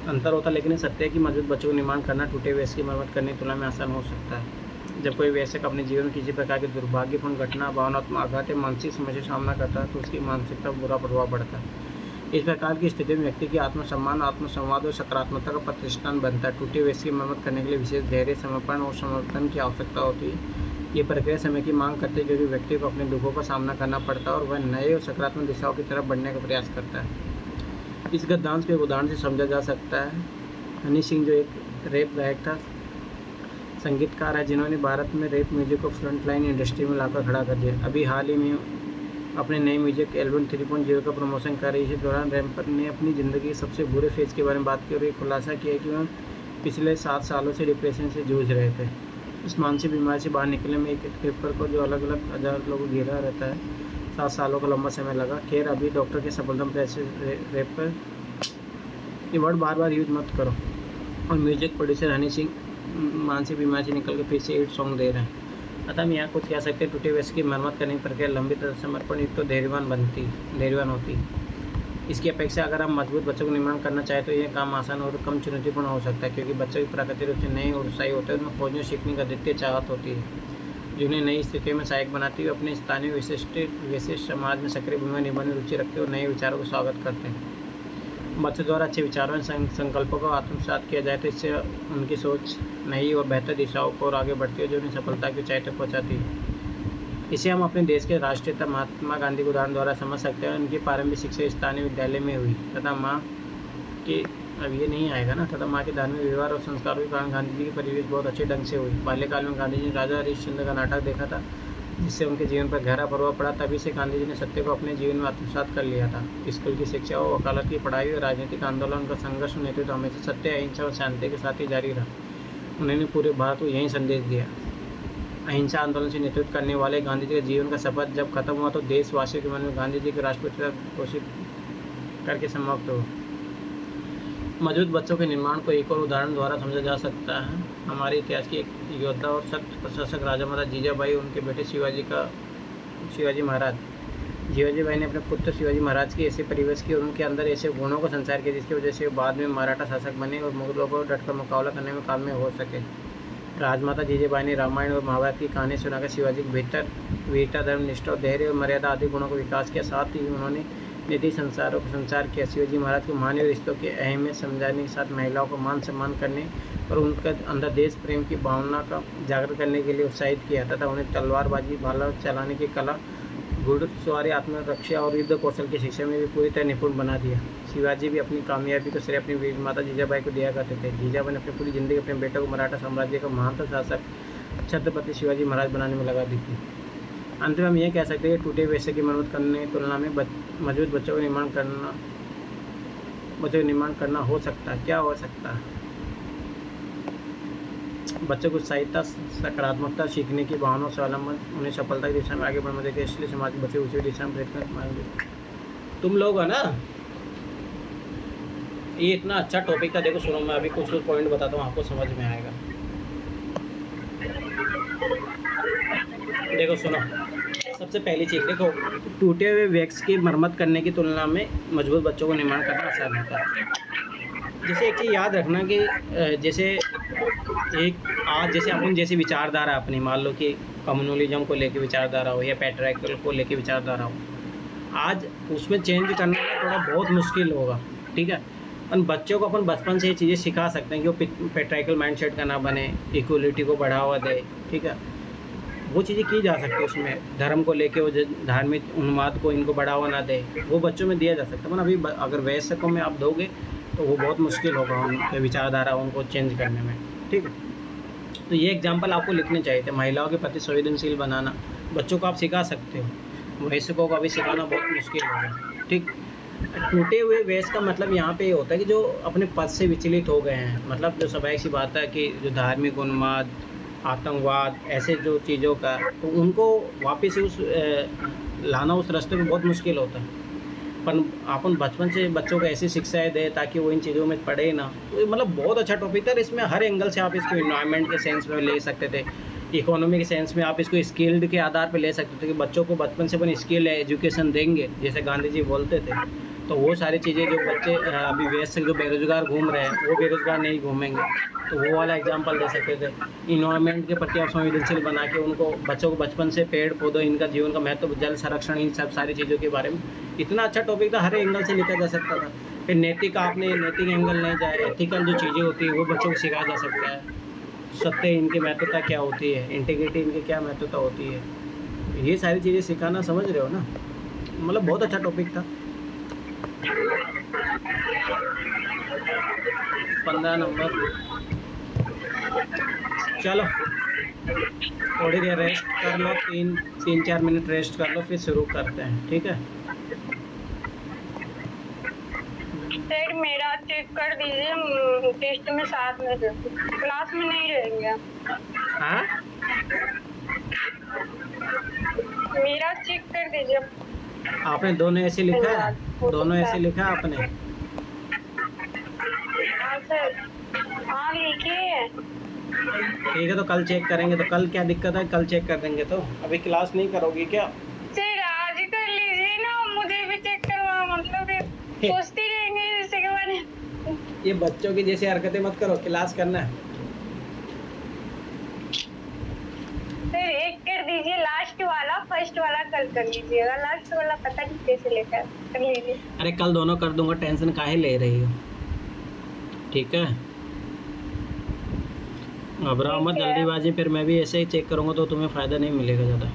अंतर होता है, लेकिन ये सत्य है कि मौजूद बच्चों का निर्माण करना टूटे वैसे की मरम्मत करने की तुलना में आसान हो सकता है। जब कोई वयस्क अपने जीवन में किसी प्रकार की दुर्भाग्यपूर्ण घटना, भावनात्मक आघात या मानसिक समस्या का सामना करता है तो उसकी मानसिकता पर बुरा प्रभाव पड़ता है। इस प्रकार की स्थिति में व्यक्ति की आत्मसम्मान, आत्मसंवाद और सकारात्मकता का प्रतिष्ठान बनता है। टूटे वयस्क की मरम्मत करने के लिए विशेष धैर्य, समर्पण और समर्थन की आवश्यकता होती है। ये प्रक्रिया समय की मांग करती है, क्योंकि व्यक्ति को अपने दुखों का सामना करना पड़ता है और वह नए और सकारात्मक दिशाओं की तरफ बढ़ने का प्रयास करता है। इस गद्यांश को एक उदाहरण से समझा जा सकता है। हनी सिंह जो एक रैप गायक था, संगीतकार है, जिन्होंने भारत में रैप म्यूजिक को फ्रंट लाइन इंडस्ट्री में लाकर खड़ा कर दिया। अभी हाल ही में अपने नए म्यूजिक एल्बम 3.0 का प्रमोशन कर रही। इसी दौरान रैपर ने अपनी ज़िंदगी के सबसे बुरे फेज़ के बारे में बात की और ये खुलासा किया कि वह पिछले 7 सालों से डिप्रेशन से जूझ रहे थे। इस मानसिक बीमारी से बाहर निकलने में एक रैपर को जो अलग अलग हज़ार लोगों घेरा रहता है, 7 सालों का लंबा समय लगा। खैर, अभी डॉक्टर के सफलतम ऐसे रैपर, ये वर्ड बार बार यूज मत करो। और म्यूजिक प्रोड्यूसर हनी सिंह मानसिक बीमारी से निकल के फिर से हिट सॉन्ग दे रहे हैं। अतः हम यहाँ कुछ कह सकते हैं, टूटे वयस्क की मरम्मत करने की प्रक्रिया लंबी तथा समर्पण युक्त तो धैर्यवान होती। इसकी अपेक्षा अगर हम मजबूत बच्चों का निर्माण करना चाहें तो यह काम आसान और कम चुनौतीपूर्ण हो सकता है, क्योंकि बच्चों की प्राकृतिक रूप से नए और उत्साही होते हैं। उनमें खोजने और सीखने की अद्वितीय चाहत होती है, जो उन्हें नई स्थितियों में सहायक बनाती है। अपने स्थानीय विशिष्ट समाज में सक्रिय भूमिका निभाने में रुचि रखते हैं और नए विचारों को स्वागत करते हैं। बच्चों द्वारा अच्छे विचारों और संकल्पों को आत्मसात किया जाए तो इससे उनकी सोच नई और बेहतर दिशाओं को और आगे बढ़ती है, जो उन्हें सफलता की ऊंचाई तक पहुंचाती है। इसे हम अपने देश के राष्ट्रपिता महात्मा गांधी के उदाहरण द्वारा समझ सकते हैं। उनकी प्रारंभिक शिक्षा स्थानीय विद्यालय में हुई तथा माँ के अब ये नहीं आएगा ना तथा माँ के धार्मिक व्यवहार और संस्कारों के कारण गांधी जी की परिवेश बहुत अच्छे ढंग से हुई। बाल्यकाल में गांधी जी ने राजा हरिश्चंद्र का नाटक देखा था, जिससे उनके जीवन पर गहरा प्रभाव पड़ा। तभी से गांधी जी ने सत्य को अपने जीवन में आत्मसात कर लिया था। स्कूल की शिक्षा और वकालत की पढ़ाई और राजनीतिक आंदोलन का संघर्ष नेतृत्व हमेशा सत्य, अहिंसा और शांति के साथ ही जारी रहा। उन्होंने पूरे भारत को यही संदेश दिया। अहिंसा आंदोलन से नेतृत्व करने वाले गांधी जी के जीवन का सफर जब खत्म हुआ तो देशवासियों के मन में गांधी जी के राष्ट्रपिता घोषित करके समाप्त हुआ। मौजूद बच्चों के निर्माण को एक और उदाहरण द्वारा समझा जा सकता है। हमारे इतिहास के एक योद्धा और सख्त प्रशासक राजा महाराज जीजाबाई, उनके बेटे शिवाजी महाराज। शिवाजी भाई ने अपने पुत्र शिवाजी महाराज की ऐसे परिवेश की और उनके अंदर ऐसे गुणों को संचार किया जिसकी वजह से बाद में मराठा शासक बने और मुगलों को डटकर मुकाबला करने में कामयाब हो सके। राजमाता जीजाबाई ने रामायण और महाभारत की कहानी सुनाकर शिवाजी के भीतर वीरता, धर्मनिष्ठा और धैर्य और मर्यादा आदि गुणों का विकास किया। साथ ही उन्होंने नीति संसारों को संचार किया। शिवाजी महाराज को मानवीय रिश्तों की अहमियत समझाने के साथ महिलाओं को मान सम्मान करने और उनके अंदर देश प्रेम की भावना का जागृत करने के लिए उत्साहित किया तथा उन्हें तलवारबाजी, भाला चलाने की कला, घुड़सवारी, आत्मरक्षा और युद्ध कौशल की शिक्षा में भी पूरी तरह निपुण बना दिया। शिवाजी भी अपनी कामयाबी को श्रेय अपनी वीर माता जीजाबाई को दिया करते थे। जीजाबाई ने अपनी पूरी जिंदगी अपने बेटे को मराठा साम्राज्य का महान शासक छत्रपति शिवाजी महाराज बनाने में लगा दी थी। अंत में हम ये कह सकते हैं कि टूटे वैसे की मरम्मत करने की तुलना में मौजूद बच्चों का निर्माण करना हो सकता है। क्या हो सकता है? बच्चों को उत्साहिता, सकारात्मकता, सीखने की भावना से अवलंबन, उन्हें सफलता की दिशा में आगे बढ़ने देते, इसलिए समाज के बच्चे उसी दिशा में प्रेरित करते। तुम लोग है ना, ये इतना अच्छा टॉपिक था। देखो सुनो, मैं अभी कुछ पॉइंट बताता हूँ, आपको समझ में आएगा। देखो सुनो, सबसे पहली चीज़ देखो, टूटे हुए वैक्स की मरम्मत करने की तुलना में मजबूत बच्चों को निर्माण करना आसान होता है। जैसे एक चीज़ याद रखना कि जैसे अपन जैसे विचारधारा अपनी, मान लो कि कम्युनलिज्म को लेके विचारधारा हो या पैट्रियार्कल को लेके विचारधारा हो, आज उसमें चेंज करना थोड़ा बहुत मुश्किल होगा, ठीक है। अपन बच्चों को अपन बचपन से ये चीज़ें सिखा सकते हैं कि वो पेट्राइकल माइंडसेट का ना बने, इक्वलिटी को बढ़ावा दे, ठीक है। वो चीज़ें की जा सकती है उसमें, धर्म को लेके वो धार्मिक उन्माद को इनको बढ़ावा ना दे, वो बच्चों में दिया जा सकता है। अभी अगर वयस्कों में आप दोगे तो वो बहुत मुश्किल होगा उनके विचारधारा उनको चेंज करने में, ठीक है। तो ये एग्जाम्पल आपको लिखने चाहिए थे, महिलाओं के प्रति संवेदनशील बनाना। बच्चों को आप सिखा सकते हो, वयस्कों को अभी सिखाना बहुत मुश्किल होगा, ठीक। टूटे हुए वयस्क का मतलब यहाँ पे ये होता है कि जो अपने पद से विचलित हो गए हैं, मतलब जो स्वाभाविक सी बात है कि जो धार्मिक उन्माद, आतंकवाद, ऐसे जो चीज़ों का, तो उनको वापस उस लाना उस रास्ते में बहुत मुश्किल होता है। पर अपन बचपन से बच्चों को ऐसी शिक्षाएं दें ताकि वो इन चीज़ों में पढ़े ना, तो ये मतलब बहुत अच्छा टॉपिक था। इसमें हर एंगल से आप इसको इन्वायरमेंट के सेंस में ले सकते थे, इकोनॉमी के सेंस में आप इसको स्किल्ड के आधार पर ले सकते थे कि बच्चों को बचपन से अपन स्किल एजुकेशन देंगे, जैसे गांधी जी बोलते थे, तो वो सारी चीज़ें जो बच्चे अभी वैसे जो बेरोजगार घूम रहे हैं वो बेरोजगार नहीं घूमेंगे, तो वो वाला एग्जांपल दे सकते थे। इन्वायरमेंट के प्रति आप संवेदनशील बना के उनको, बच्चों को बचपन से पेड़ पौधों, इनका जीवन का महत्व, जल संरक्षण, इन सब सारी चीज़ों के बारे में इतना अच्छा टॉपिक था, हर एंगल से लिखा जा सकता था। फिर नैतिक, आपने नैतिक एंगल नहीं जाए, एथिकल जो चीज़ें होती है वो बच्चों को सिखाया जा सकता है। सत्य, इनकी महत्वता क्या होती है, इंटीग्रिटी, इनकी क्या महत्वता होती है, ये सारी चीज़ें सिखाना, समझ रहे हो ना। मतलब बहुत अच्छा टॉपिक था। 15 नंबर। चलो थोड़ी देर रेस्ट कर लो, 3-4 मिनट रेस्ट कर लो, फिर शुरू करते हैं, ठीक है। सर मेरा चेक कर दीजिए, टेस्ट में साथ में क्लास में नहीं रहेंगे। हाँ, मेरा चेक कर दीजिए। आपने दोनों ऐसे लिखा है, दोनों ऐसे लिखा है आपने? हाँ सर, हाँ लिखिए। ठीक है, तो कल चेक करेंगे। तो कल क्या दिक्कत है, कल चेक कर देंगे। तो अभी क्लास नहीं करोगी क्या? सर आज कर लीजिए ना, मुझे भी चेक करवा, मतलब सोचती रहेंगे जैसे के बारे। ये बच्चों की जैसी हरकतें मत करो, क्लास करना है। सर एक कर दीजिए, लास्ट वाला, फर्स्ट वाला कल कर लीजिएगा, लास्ट वाला पता नहीं कैसे लेकर कर लीजिए। अरे कल दोनों कर दूंगा, टेंशन काहे ले रही हो, ठीक है। घबराओ मत, जल्दीबाजी, फिर मैं भी ऐसे ही चेक करूंगा तो तुम्हें फ़ायदा नहीं मिलेगा ज़्यादा।